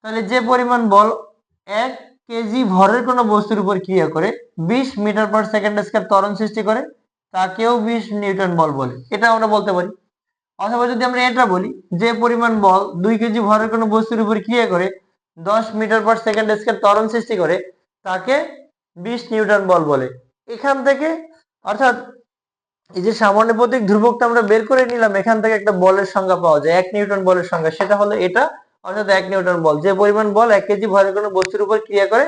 তাহলে যে পরিমাণ বল 1 কেজি ভরের কোনো বস্তুর উপর ক্রিয়া করে 20 মিটার পার সেকেন্ড স্কয়ার ত্বরণ সৃষ্টি করে তাকেও 20 নিউটন বল বলে, এটা আমরা বলতে পারি। অথবা যদি আমরা এটা বলি যে পরিমাণ বল 2 কেজি ভরের কোনো বস্তুর উপর ক্রিয়া করে 10 মিটার/সেকেন্ড স্কয়ার ত্বরণ সৃষ্টি করে তাকে 20 নিউটন বল বলে। এখান থেকে অর্থাৎ এই যে সামান্য প্রতীক ধ্রুবকটা আমরা বের করে নিলাম, এখান থেকে একটা বলের সংজ্ঞা পাওয়া যায়, 1 নিউটন বলের সংজ্ঞা, সেটা হলো এটা, অর্থাৎ 1 নিউটন বল যে পরিমাণ বল 1 কেজি ভরের কোনো বস্তুর উপর ক্রিয়া করে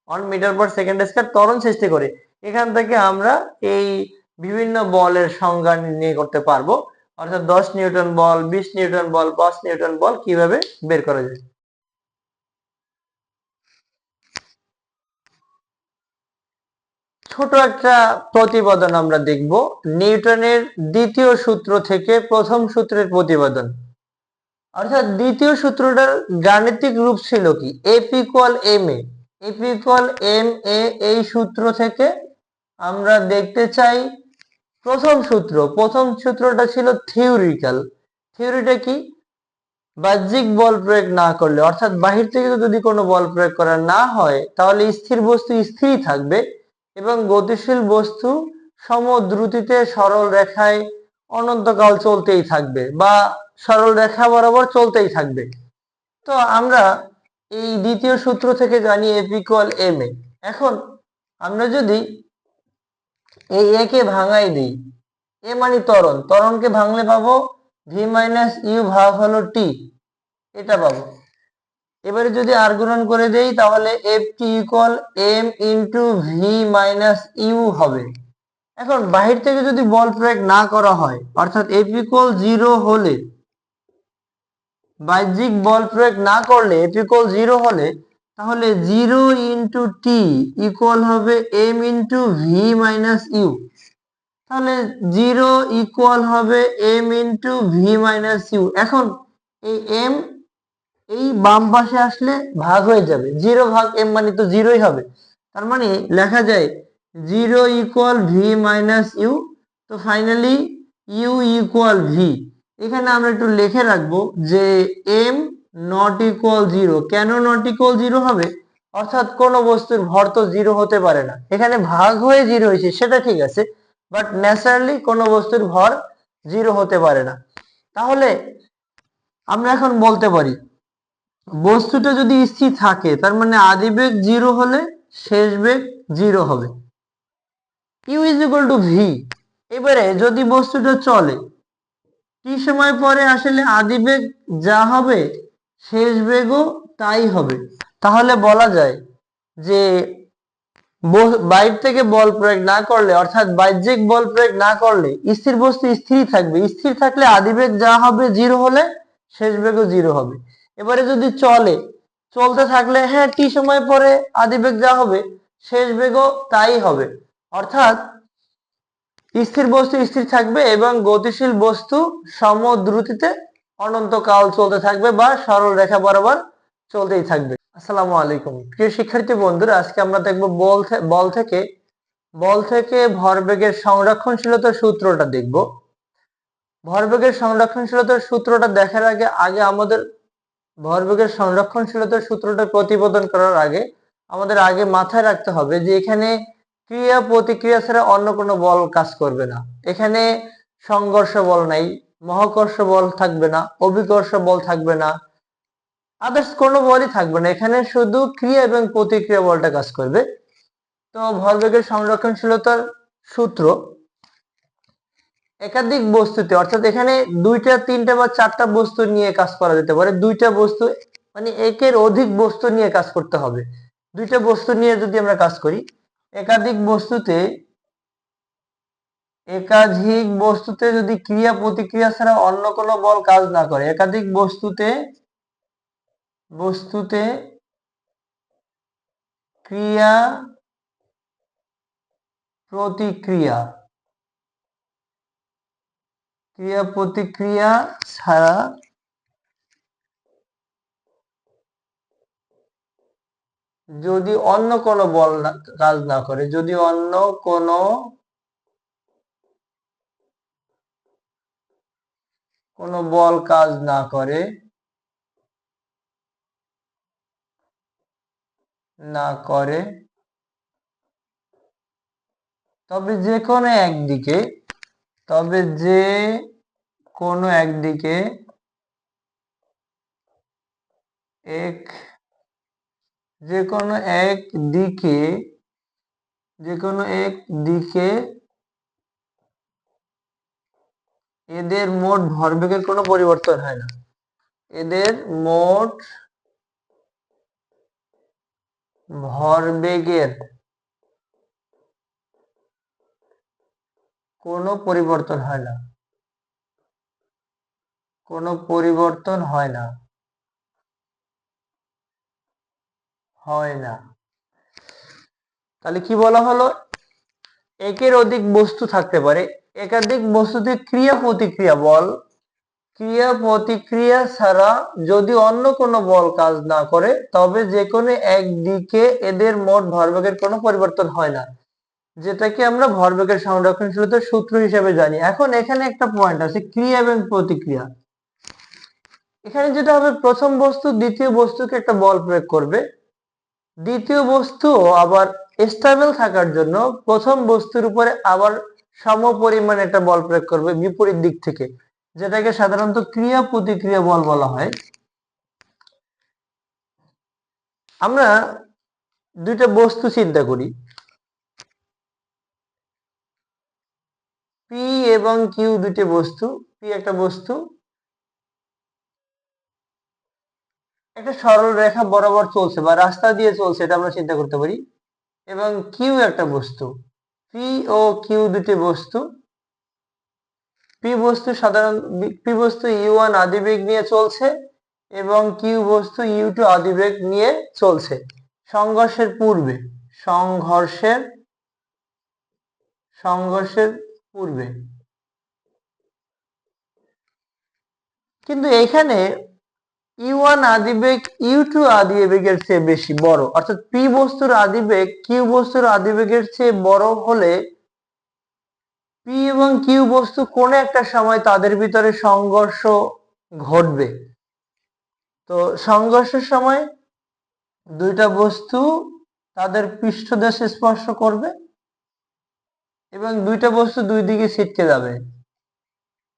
1 মিটার/সেকেন্ড স্কয়ার ত্বরণ সৃষ্টি করে। এখান থেকে আমরা এই বিভিন্ন বলের সংজ্ঞা নির্ণয় করতে পারবো, অর্থাৎ 10 নিউটন বল, 20 নিউটন বল, 5 নিউটন বল কিভাবে বের করা যায়। ছোট একটা প্রতিবেদন আমরা দেখব, নিউটনের দ্বিতীয় সূত্র থেকে প্রথম সূত্রের প্রতিবেদন। অর্থাৎ দ্বিতীয় সূত্রটার গাণিতিক রূপ ছিল কি, F equal M A. F equal M A, এই সূত্র থেকে আমরা দেখতে চাই প্রথম সূত্রটা ছিল থিওরিক্যাল। থিওরিটা কি, বাহ্যিক বল প্রয়োগ না করলে, অর্থাৎ বাহির থেকে যদি কোনো বল প্রয়োগ করা না হয় তাহলে স্থির বস্তু স্থিরই থাকবে এবং গতিশীল বস্তু সমদ্রুতিতে সরল রেখায় অনন্তকাল চলতেই থাকবে বা সরল রেখা বরাবর চলতেই থাকবে। তো আমরা এই দ্বিতীয় সূত্র থেকে জানি এফ ইকুয়াল এম এ। এখন আমরা যদি এই এ কে ভাঙাই দিই, এ মানে ত্বরণ, ত্বরণকে ভাঙলে পাবো ভি মাইনাস ইউ ভাগ হলো টি, এটা পাবো। এবারে যদি আর গুণন করে দেই তাহলে f t equal m into v minus u হবে। এখন বাহির থেকে যদি বল প্রয়োগ না করা হয়, অর্থাৎ এফ ইকুয়াল 0 হলে, বাহ্যিক বল প্রয়োগ না করলে এফ ইকুয়াল 0 হলে, তাহলে 0 ইন্টু টি ইকুয়াল হবে m into v minus u. তাহলে 0 ইকুয়াল হবে m into v minus u. এখন এই এম এই বাম পাশে আসলে ভাগ হয়ে যাবে, 0 ভাগ এম মানে তো 0ই হবে। তার মানে লেখা যায় 0 ইকুয়াল ভি মাইনাস ইউ। তো ফাইনালি ইউ ইকুয়াল ভি। এখানে আমরা একটু লিখে রাখবো যে এম নট ইকুয়াল 0। কেন নট ইকুয়াল 0 হবে, অর্থাৎ কোন বস্তুর ভর তো 0 হতে পারে না। এখানে ভাগ হয়ে 0 হয়েছে সেটা ঠিক আছে, বাট ন্যাচারালি কোন বস্তুর ভর 0 হতে পারে না। তাহলে আমরা এখন বলতে পারি বস্তুটা যদি স্থির থাকে তার মানে আদিবেগ 0 হলে শেষ বেগ 0 হবে, u is equal to v. এবারে যদি বস্তুটা চলে, টি সময় পরে আসলে আদিবেগ যা হবে শেষ বেগও তাই হবে। তাহলে বলা যায় যে বাইরে থেকে বল প্রয়োগ না করলে, অর্থাৎ বাহ্যিক বল প্রয়োগ না করলে স্থির বস্তু স্থিরই থাকবে। স্থির থাকলে আদিবেগ যা হবে 0 হলে শেষ বেগও 0 হবে। এবারে যদি চলতে থাকলে, হ্যাঁ, টি সময় পরে আদিবেগ যা হবে শেষ বেগও তাই হবে। অর্থাৎ স্থির বস্তু স্থির থাকবে এবং গতিশীল বস্তু সমদ্রুতিতে অনন্তকাল চলতে থাকবে বা সরল রেখা বরাবর চলতেই থাকবে। আসসালামু আলাইকুম প্রিয় শিক্ষার্থী বন্ধুরা, আজকে আমরা দেখব বল থেকে ভরবেগের সংরক্ষণশীলতার সূত্রটা দেখব। ভরবেগের সংরক্ষণশীলতার সূত্রটা দেখার আগে আমাদের ভরবেগের সংরক্ষণশীলতার সূত্রটা প্রতিপাদন করার আগে আমাদের মাথায় রাখতে হবে যে এখানে ক্রিয়া প্রতিক্রিয়া ছাড়া অন্য কোনো বল কাজ করবে না। এখানে সংঘর্ষ বল নাই, মহাকর্ষ বল থাকবে না, অভিকর্ষ বল থাকবে না, আদার্স কোনো বলই থাকবে না। এখানে শুধু ক্রিয়া এবং প্রতিক্রিয়া বলটা কাজ করবে। তো ভরবেগের সংরক্ষণশীলতার সূত্র, একাধিক বস্তুতে, অর্থাৎ এখানে 2টা 3টা বা 4টা বস্তু নিয়ে কাজ করা যেতে পারে। 2টা বস্তু মানে একের অধিক বস্তু নিয়ে কাজ করতে হবে। 2টা বস্তু নিয়ে যদি আমরা কাজ করি, একাধিক বস্তুতে যদি ক্রিয়া প্রতিক্রিয়া ছাড়া অন্য কোনো বল কাজ না করে, একাধিক বস্তুতে ক্রিয়া প্রতিক্রিয়া ছাড়া যদি অন্য কোনো বল কাজ না করে, যদি অন্য কোনো বল কাজ না করে তবে যে কোনো একদিকে এক যে কোনো এক দিকে এদের মোট ভরবেগের কোনো পরিবর্তন হয় না। এদের মোট ভরবেগের কোনো পরিবর্তন হয় না। তাহলে কি বলা হলো? একের অধিক বস্তু থাকতে পারে, একাধিক বস্তুতে ক্রিয়া প্রতিক্রিয়া ছাড়া যদি অন্য কোনো বল কাজ না করে তবে যে কোনো একদিকে এদের মোট ভরবেগের কোনো পরিবর্তন হয় না, যেটাকে আমরা ভরবেগের সংরক্ষণশীলতার সূত্র হিসেবে জানি। এখন এখানে একটা পয়েন্ট আছে, ক্রিয়া এবং প্রতিক্রিয়া। এখানে যেটা হবে, প্রথম বস্তু দ্বিতীয় বস্তুকে একটা বল প্রয়োগ করবে, দ্বিতীয় বস্তু আবার স্টেবল থাকার জন্য প্রথম বস্তুর উপরে আবার সমপরিমাণ একটা বল প্রয়োগ করবে বিপরীত দিক থেকে, যেটাকে সাধারণত ক্রিয়া প্রতিক্রিয়া বল বলা হয়। আমরা দুইটা বস্তু চিন্তা করি, পি এবং কিউ দুটি বস্তু। পি একটা বস্তু, একটা সরল রেখা বরাবর চলছে বা রাস্তা দিয়ে চলছে, এটা আমরা চিন্তা করতে পারি। এবং কিউ একটা বস্তু, পি ও কিউ দুটি বস্তু। পি বস্তু u1 আদিবেগ নিয়ে চলছে এবং কিউ বস্তু u2 আদিবেগ নিয়ে চলছে সংঘর্ষের পূর্বে। কিন্তু এখানে u1 আদিবেগ u2 আদিবেগের চেয়ে বেশি বড়, অর্থাৎ পি বস্তুর আদিবেগ কিউ বস্তুর আদিবেগের চেয়ে বড় হলে পি এবং কিউ বস্তু কোন একটা সময় তাদের ভিতরে সংঘর্ষ ঘটবে। তো সংঘর্ষের সময় দুইটা বস্তু তাদের পৃষ্ঠদেশ স্পর্শ করবে এবং দুইটা বস্তু দুই দিকে ছিটকে যাবে।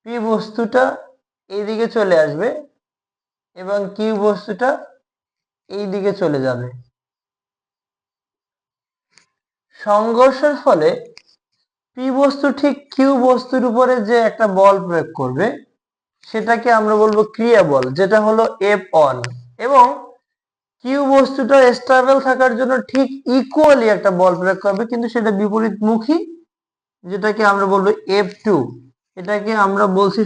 পি বস্তুটা এই দিকে চলে আসবে এবং কিউ বস্তুটা এই দিকে চলে যাবে। সংঘর্ষের ফলে পি বস্তু ঠিক কিউ বস্তুর উপরে যে একটা বল প্রয়োগ করবে সেটাকে আমরা বলবো ক্রিয়া বল, যেটা হলো F1, এবং কিউ বস্তুটা স্টেবল থাকার জন্য ঠিক ইকুয়ালি একটা বল প্রয়োগ করবে, কিন্তু সেটা বিপরীতমুখী, যেটাকে আমরা বলবো F2। এটাকে আমরা বলছি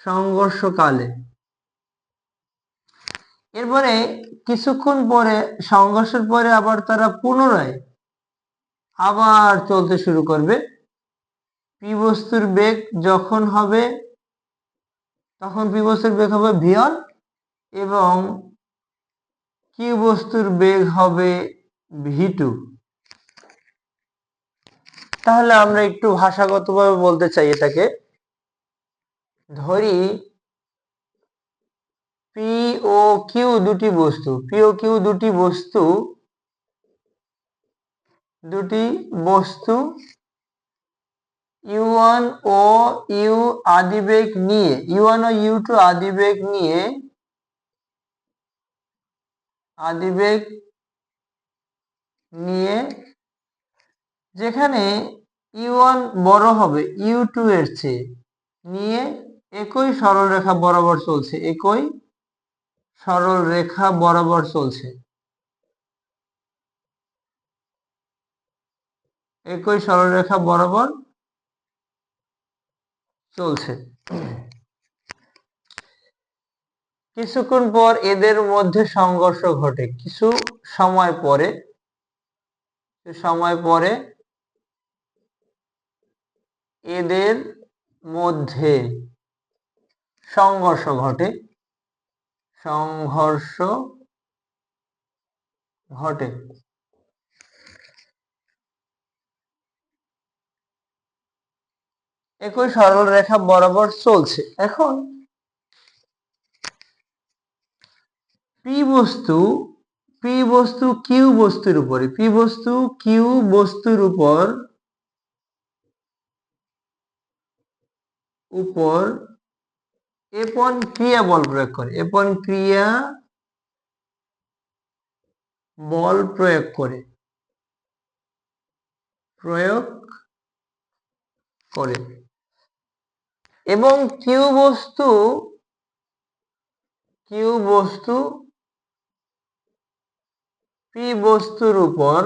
সংঘর্ষকালে। এরপরে কিছুক্ষণ পরে, সংঘর্ষের পরে আবার তারা পুনরায় আবার চলতে শুরু করবে। পি বস্তুর বেগ যখন হবে তখন পি বস্তুর বেগ হবে v1 এবং কিউ বস্তুর বেগ হবে v2। তাহলে আমরা একটু ভাষাগতভাবে বলতে চাই, এটাকে ধরি পি ও কিউ দুটি বস্তু u1 ও u আদিবেগ নিয়ে, u1 ও u2 আদিবেগ নিয়ে যেখানে u1 বড় হবে u2 এর চেয়ে, নিয়ে একই সরলরেখা বরাবর চলছে। কিছুক্ষণ পর এদের মধ্যে সংঘর্ষ ঘটে, কিছু সময় পরে এদের মধ্যে সংঘর্ষ ঘটে। একই সরল রেখা বরাবর চলছে। এখন পি বস্তু কিউ বস্তুর উপর উপর F1 ক্রিয়া বল প্রয়োগ করে, F1 ক্রিয়া বল প্রয়োগ করে এবং কিউ বস্তু পি বস্তুর উপর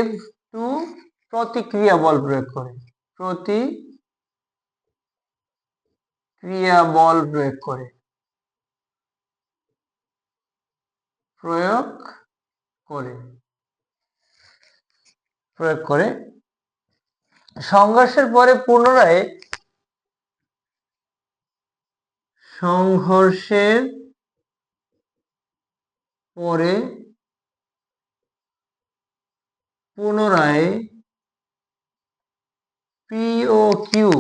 F2 প্রতিক্রিয়া বল প্রয়োগ করে, সংঘর্ষের পরে পুনরায় পি ও কিউ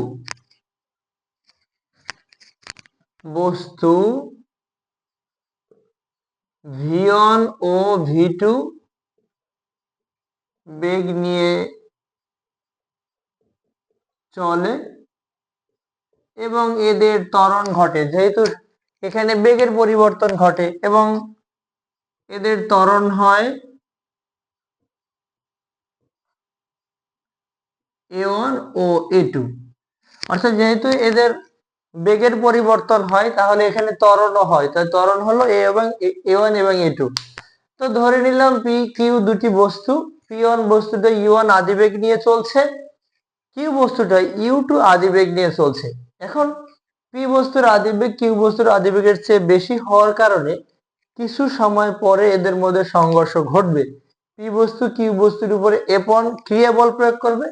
বস্তু V1 ও V2 বেগ নিয়ে চলে এবং এদের ত্বরণ ঘটে, যেহেতু এখানে বেগের পরিবর্তন ঘটে এবং এদের ত্বরণ হয় A1 ও A2, অর্থাৎ যেহেতু এদের বেগের পরিবর্তন হয় তাহলে এখানে ত্বরণও হয়, তাই ত্বরণ হলো A1 এবং A2। তো ধরে নিলাম পি কিউ দুটি বস্তু, P1 বস্তুটা U1 আদিবেগ নিয়ে চলছে, কিউ বস্তুটা U2 আদিবেগ নিয়ে চলছে। এখন পি বস্তুর আদিবেগ কিউ বস্তুর আদিবেগের চেয়ে বেশি হওয়ার কারণে কিছু সময় পরে এদের মধ্যে সংঘর্ষ ঘটবে। পি বস্তু কিউ বস্তুর উপরে F1 ক্রিয়া বল প্রয়োগ করবে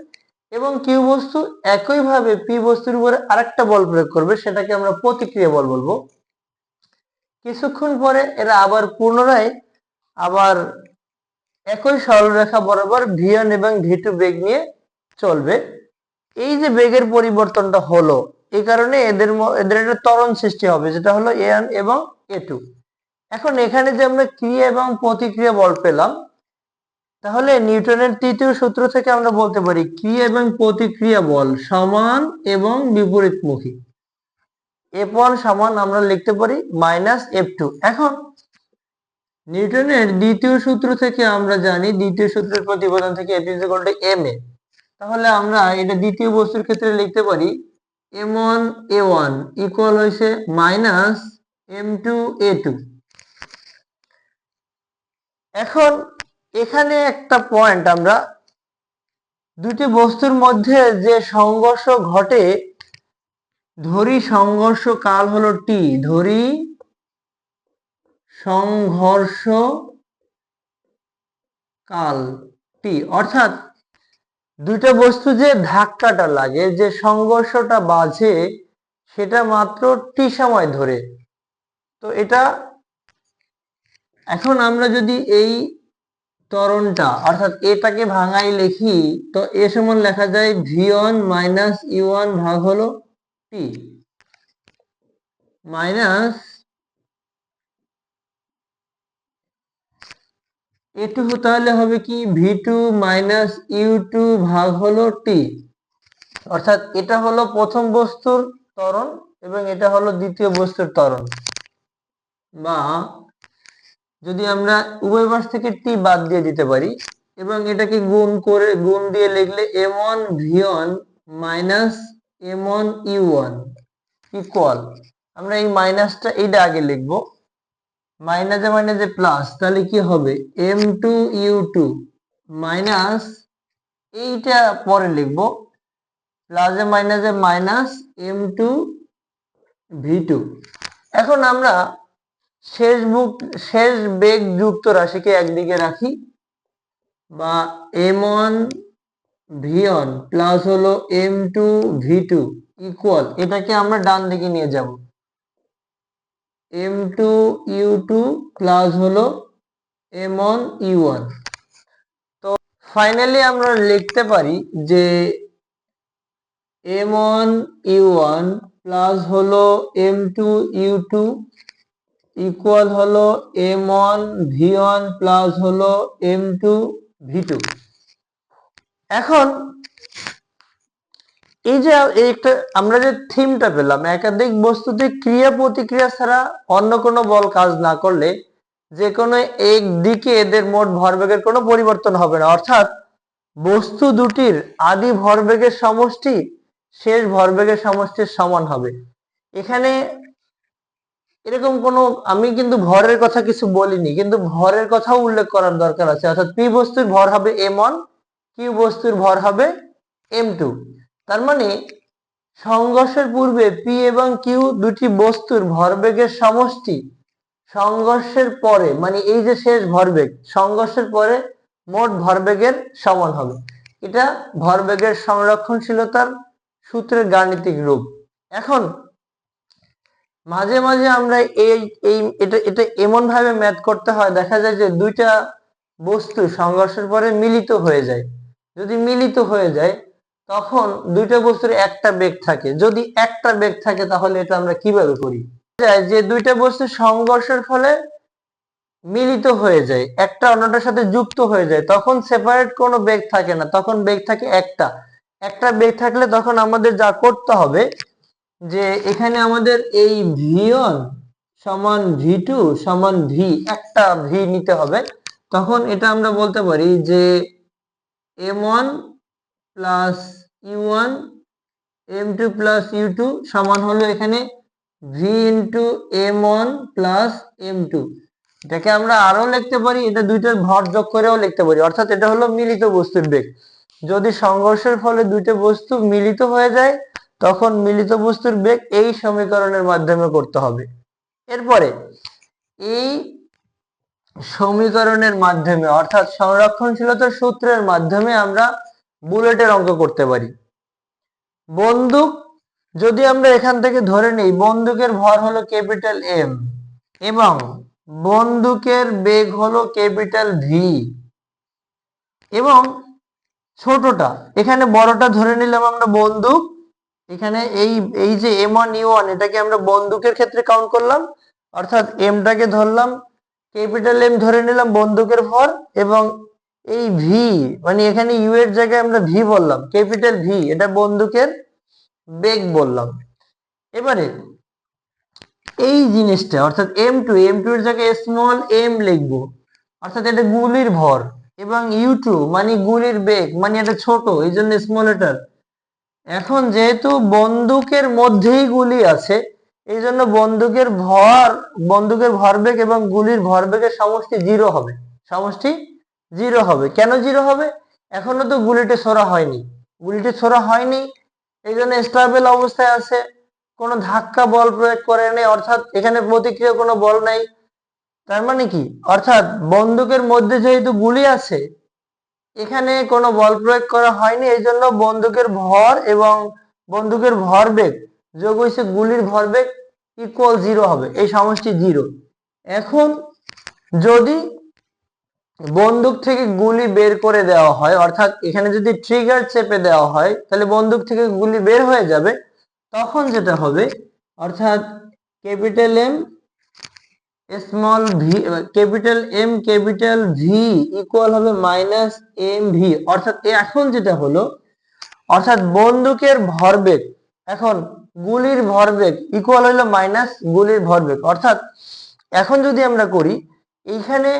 এবং কিউ বস্তু একইভাবে পি বস্তুর উপরে আরেকটা বল প্রয়োগ করবে, সেটাকে আমরা প্রতিক্রিয়া বল বলবো। কিছুক্ষণ পরে এরা আবার পুনরায় একই সরলরেখা বরাবর V1 এবং V2 বেগ নিয়ে চলবে। এই যে বেগের পরিবর্তনটা হলো, এই কারণে এদের একটা ত্বরণ সৃষ্টি হবে, যেটা হলো A1 এবং A2। এখন এখানে যে আমরা ক্রিয়া এবং প্রতিক্রিয়া বল পেলাম, তাহলে নিউটনের তৃতীয় সূত্র থেকে আমরা বলতে পারি ক্রিয়া এবং প্রতিক্রিয়া বল সমান এবং বিপরীতমুখী। F1 সমান আমরা লিখতে পারি -F2। এখন নিউটনের দ্বিতীয় সূত্র থেকে আমরা জানি, দ্বিতীয় সূত্রের প্রতিপাদন থেকে F = ma, তাহলে আমরা এটা দ্বিতীয় বস্তুর ক্ষেত্রে লিখতে পারি m1 a1 ইকুয়াল হইছে -m2 a2। এখন এখানে একটা পয়েন্ট, আমরা দুটি বস্তুর মধ্যে যে সংঘর্ষ ঘটে, ধরি সংঘর্ষ কাল হলো t, ধরি সংঘর্ষ কাল t, অর্থাৎ দুইটা বস্তু যে ধাক্কাটা লাগে, যে সংঘর্ষটা বাজে, সেটা মাত্র টি সময় ধরে। তো এটা এখন আমরা যদি এই ত্বরণটা অর্থাৎ এটাকে ভাঙাই লিখি, তো এ সমান লেখা যায় V1 - U1 ভাগ হলো T মাইনাস A2 তাহলে হবে কি V2 - U2 ভাগ হলো T, অর্থাৎ এটা হলো প্রথম বস্তুর ত্বরণ এবং এটা হলো দ্বিতীয় বস্তুর ত্বরণ। বা যদি আমরা উভয় পাশ থেকে টি বাদ দিয়ে দিতে পারি এবং এটাকে গুণ দিয়ে লিখলে m1 v1 m1 u1 equal, আমরা এই মাইনাসটা এইটা আগে লিখবো, মাইনাসে মাইনাসে প্লাস, তাহলে কি হবে m2 u2 মাইনাস, এইটা পরে লিখবো প্লাসে মাইনাসে মাইনাস m2 v2। এখন আমরা শেষ বেগ যুক্ত রাশিকে একদিকে রাখি, বা m1 v1 প্লাস হলো m2 v2 ইকুয়াল, এটাকে আমরা ডান দিকে নিয়ে যাব, m2 u2 প্লাস হলো m1 u1। তো ফাইনালি আমরা লিখতে পারি যে m1 u1 প্লাস হলো m2 u2 ইকুয়াল হলো m1 v1 প্লাস হলো m2 v2। এখন এই যে একটা আমরা যে থিমটা পেলাম, একাধিক বস্তুতে ক্রিয়া প্রতিক্রিয়া ছাড়া অন্য কোনো বল কাজ না করলে যে কোনো এক দিকে এদের মোট ভরবেগের কোনো পরিবর্তন হবে না, অর্থাৎ বস্তু দুটির আদি ভরবেগের সমষ্টি শেষ ভরবেগের সমষ্টির সমান হবে। এখানে এরকম কোনো, আমি কিন্তু ভরের কথা কিছু বলিনি, কিন্তু ভরের কথাও উল্লেখ করার দরকার আছে, অর্থাৎ পি বস্তুর ভর হবে m1, কিউ বস্তুর ভর হবে m2। তার মানে সংঘর্ষের পূর্বে পি এবং কিউ দুটি বস্তুর ভরবেগের সমষ্টি সংঘর্ষের পরে, মানে এই যে শেষ ভরবেগ, সংঘর্ষের পরে মোট ভরবেগের সমান হবে। এটা ভরবেগের সংরক্ষণশীলতার সূত্রের গাণিতিক রূপ। এখন মাঝে মাঝে আমরা এই এই এটা এটা এমন ভাবে ম্যাথ করতে হয়, দেখা যায় যে দুইটা বস্তু সংঘর্ষের পরে মিলিত হয়ে যায়। যদি মিলিত হয়ে যায় তখন দুইটা বস্তুর একটা বেগ থাকে, যদি একটা বেগ থাকে তাহলে এটা আমরা কিভাবে করি, যায় যে দুইটা বস্তু সংঘর্ষের ফলে মিলিত হয়ে যায়, একটা অন্যটার সাথে যুক্ত হয়ে যায়, তখন সেপারেট কোনো বেগ থাকে না, তখন বেগ থাকে একটা। একটা বেগ থাকলে তখন আমাদের যা করতে হবে যে এখানে আমাদের এই v1 সমান v2 সমান v, একটা v নিতে হবে। তখন এটা আমরা বলতে পারি যে m1 plus u1 m2 plus u2 সমান হলো এখানে v into m1 plus m2। এটাকে আমরা আরো লিখতে পারি, এটা দুইটার ভর যোগ করেও লিখতে পারি, অর্থাৎ এটা হলো মিলিত বস্তুর বেগ। যদি সংঘর্ষের ফলে দুইটা বস্তু মিলিত হয়ে যায় তখন মিলিত বস্তুর বেগ এই সমীকরণের মাধ্যমে করতে হবে। এরপরে এই সমীকরণের মাধ্যমে অর্থাৎ সংরক্ষণশীলতার সূত্রের মাধ্যমে আমরা বুলেটের অঙ্ক করতে পারি। বন্দুক, যদি আমরা এখান থেকে ধরে নিই বন্দুকের ভর হলো ক্যাপিটাল এম এবং বন্দুকের বেগ হলো ক্যাপিটাল ভি, এবং ছোটটা এখানে বড়টা ধরে নিলাম আমরা বন্দুক, এখানে এই এই যে m1 u1 এটাকে আমরা বন্দুকের ক্ষেত্রে কাউন্ট করলাম, অর্থাৎ এমটাকে ধরলাম ক্যাপিটাল এম ধরে নিলাম বন্দুকের ভর, এবং এই ভি মানে এখানে ইউ এর জায়গায় আমরা ভি বললাম, ক্যাপিটাল ভি এটা বন্দুকের বেগ বললাম। এবারে এই জিনিসটা অর্থাৎ m2 এর জায়গায় স্মল m লিখবো, অর্থাৎ এটা গুলির ভর, এবং u2 মানে গুলির বেগ, মানে এটা ছোট এই জন্য স্মল লেটার। এখন যেহেতু বন্দুকের মধ্যেই গুলি আছে এই জন্য বন্দুকের ভরবেগ এবং গুলির ভরবেগের সমষ্টি জিরো হবে, সমষ্টি জিরো হবে। কেন জিরো হবে? এখনো তো গুলিটি ছোড়া হয়নি, গুলিটি ছোড়া হয়নি এই জন্য স্টেবল অবস্থায় আছে, কোনো ধাক্কা বল প্রয়োগ করে নেই, অর্থাৎ এখানে প্রতিক্রিয়া কোনো বল নাই। তার মানে কি, অর্থাৎ বন্দুকের মধ্যে যেহেতু গুলি আছে এখানে কোনো বল প্রয়োগ করা হয়নি, এই জন্য বন্দুকের ভর এবং বন্দুকের ভরবেগ যোগ হয়েছে গুলির ভরবেগ ইকুয়াল জিরো হবে, এই সমষ্টি জিরো। এখন যদি বন্দুক থেকে গুলি বের করে দেওয়া হয়, অর্থাৎ এখানে যদি ট্রিগার চেপে দেওয়া হয় তাহলে বন্দুক থেকে গুলি বের হয়ে যাবে, তখন যেটা হবে অর্থাৎ capital M small v capital M capital V equal হবে মাইনাস এম ভি, অর্থাৎ এখন যেটা হলো অর্থাৎ বন্দুকের ভরবেগ এখন গুলির ভরবেগ ইকুয়াল হলো মাইনাস গুলির ভরবেগ। অর্থাৎ এখন যদি আমরা করি এইখানে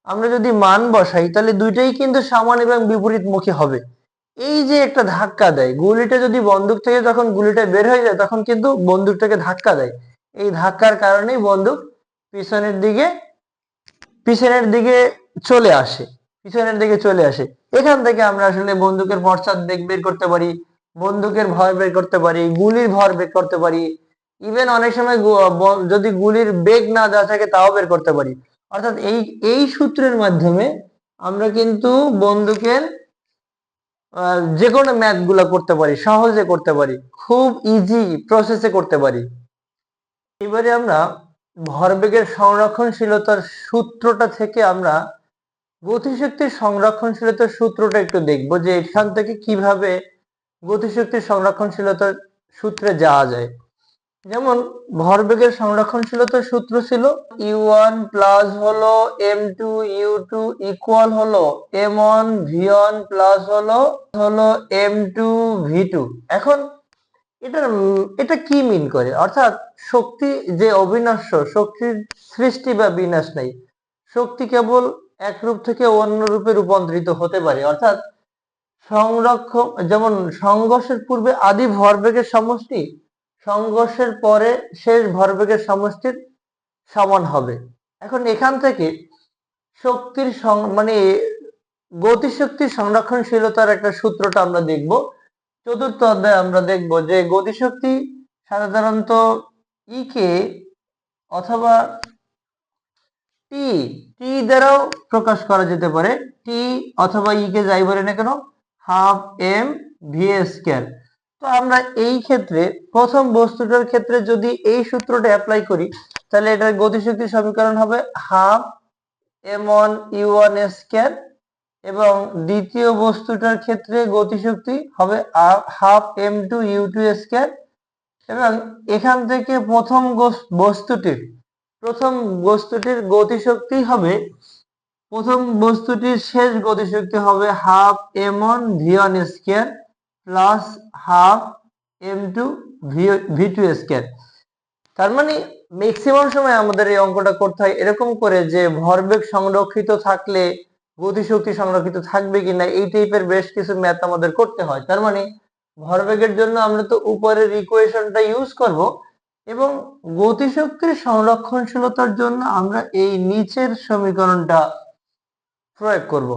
আমরা যদি মান বসাই তাহলে দুইটাই কিন্তু সমান এবং বিপরীতমুখী হবে। এই যে একটা ধাক্কা দেয় গুলিটা, যদি বন্দুক থেকে যখন গুলিটা বের হয়ে যায় তখন কিন্তু বন্দুকটাকে ধাক্কা দেয়, এই ধাক্কার কারণেই বন্দুক পিছনের দিকে চলে আসে, পিছনের দিকে চলে আসে। এখান থেকে আমরা আসলে বন্দুকের পশ্চাৎ বেগ বের করতে পারি, বন্দুকের ভর বের করতে পারি, গুলির ভর বের করতে পারি, ইভেন অনেক সময় যদি গুলির বেগ না দেওয়া থাকে তাও বের করতে পারি। অর্থাৎ এই সূত্রের মাধ্যমে আমরা কিন্তু বন্দুকের যে কোনো ম্যাথ গুলা করতে পারি, সহজে করতে পারি, খুব ইজি প্রসেসে করতে পারি। এবারে আমরা ভরবেগের সংরক্ষণশীলতার সূত্রটা থেকে আমরা গতিশক্তির সংরক্ষণশীলতার সূত্রটা একটু দেখব, যে এখান থেকে কিভাবে গতিশক্তির সংরক্ষণশীলতার সূত্রে যাওয়া যায়। যেমন ভরবেগের সংরক্ষণশীলতার সূত্র ছিল u1 প্লাস হলো m2 u2 ইকুয়াল হলো m1 v1 প্লাস হলো m2 v2। এখন এটা কি মিন করে, অর্থাৎ শক্তি যে অবিনশ্বর, শক্তির সৃষ্টি বা বিনাশ নাই, শক্তি কেবল এক রূপ থেকে অন্য রূপে রূপান্তরিত হতে পারে। অর্থাৎ যেমন সংঘর্ষের পূর্বে আদি ভরবেগের সমষ্টি সংঘর্ষের পরে শেষ ভরবেগের সমষ্টির সমান হবে। এখন এখান থেকে শক্তির মানে গতিশক্তির সংরক্ষণশীলতার একটা সূত্রটা আমরা দেখব। চতুর্থ অধ্যায়ে আমরা দেখব যে গতিশক্তি সাধারণত ই কে অথবা টি দ্বারাও প্রকাশ করা যেতে পারে। টি অথবা ই কে যাই বলে না কেন, হাফ এম ভি স্কয়ার। তো আমরা এই ক্ষেত্রে প্রথম বস্তুটার ক্ষেত্রে যদি এই সূত্রটা অ্যাপ্লাই করি, তাহলে এটার গতিশক্তির সমীকরণ হবে হাফ m1 u1 স্কয়ার, এবং দ্বিতীয় বস্তুটার ক্ষেত্রে গতিশক্তি হবে হাফ m2 u2 স্কয়ার। এবং এখান থেকে প্রথম বস্তুটির গতিশক্তি হবে, প্রথম বস্তুটির শেষ গতিশক্তি হবে half m1 v1 square plus half m2 v2 square. তার মানে ম্যাক্সিমাম সময় আমাদের এই অঙ্কটা করতে হয় এরকম করে যে ভরবেগ সংরক্ষিত থাকলে গতিশক্তি সংরক্ষিত থাকবে কিনা, এই টাইপের বেশ কিছু ম্যাথ আমাদের করতে হয়। তার মানে ভরবেগের জন্য আমরা তো উপরের ইকুয়েশনটা ইউজ করব, এবং গতিশক্তির সংরক্ষণশীলতার জন্য আমরা এই নিচের সমীকরণটা প্রয়োগ করব।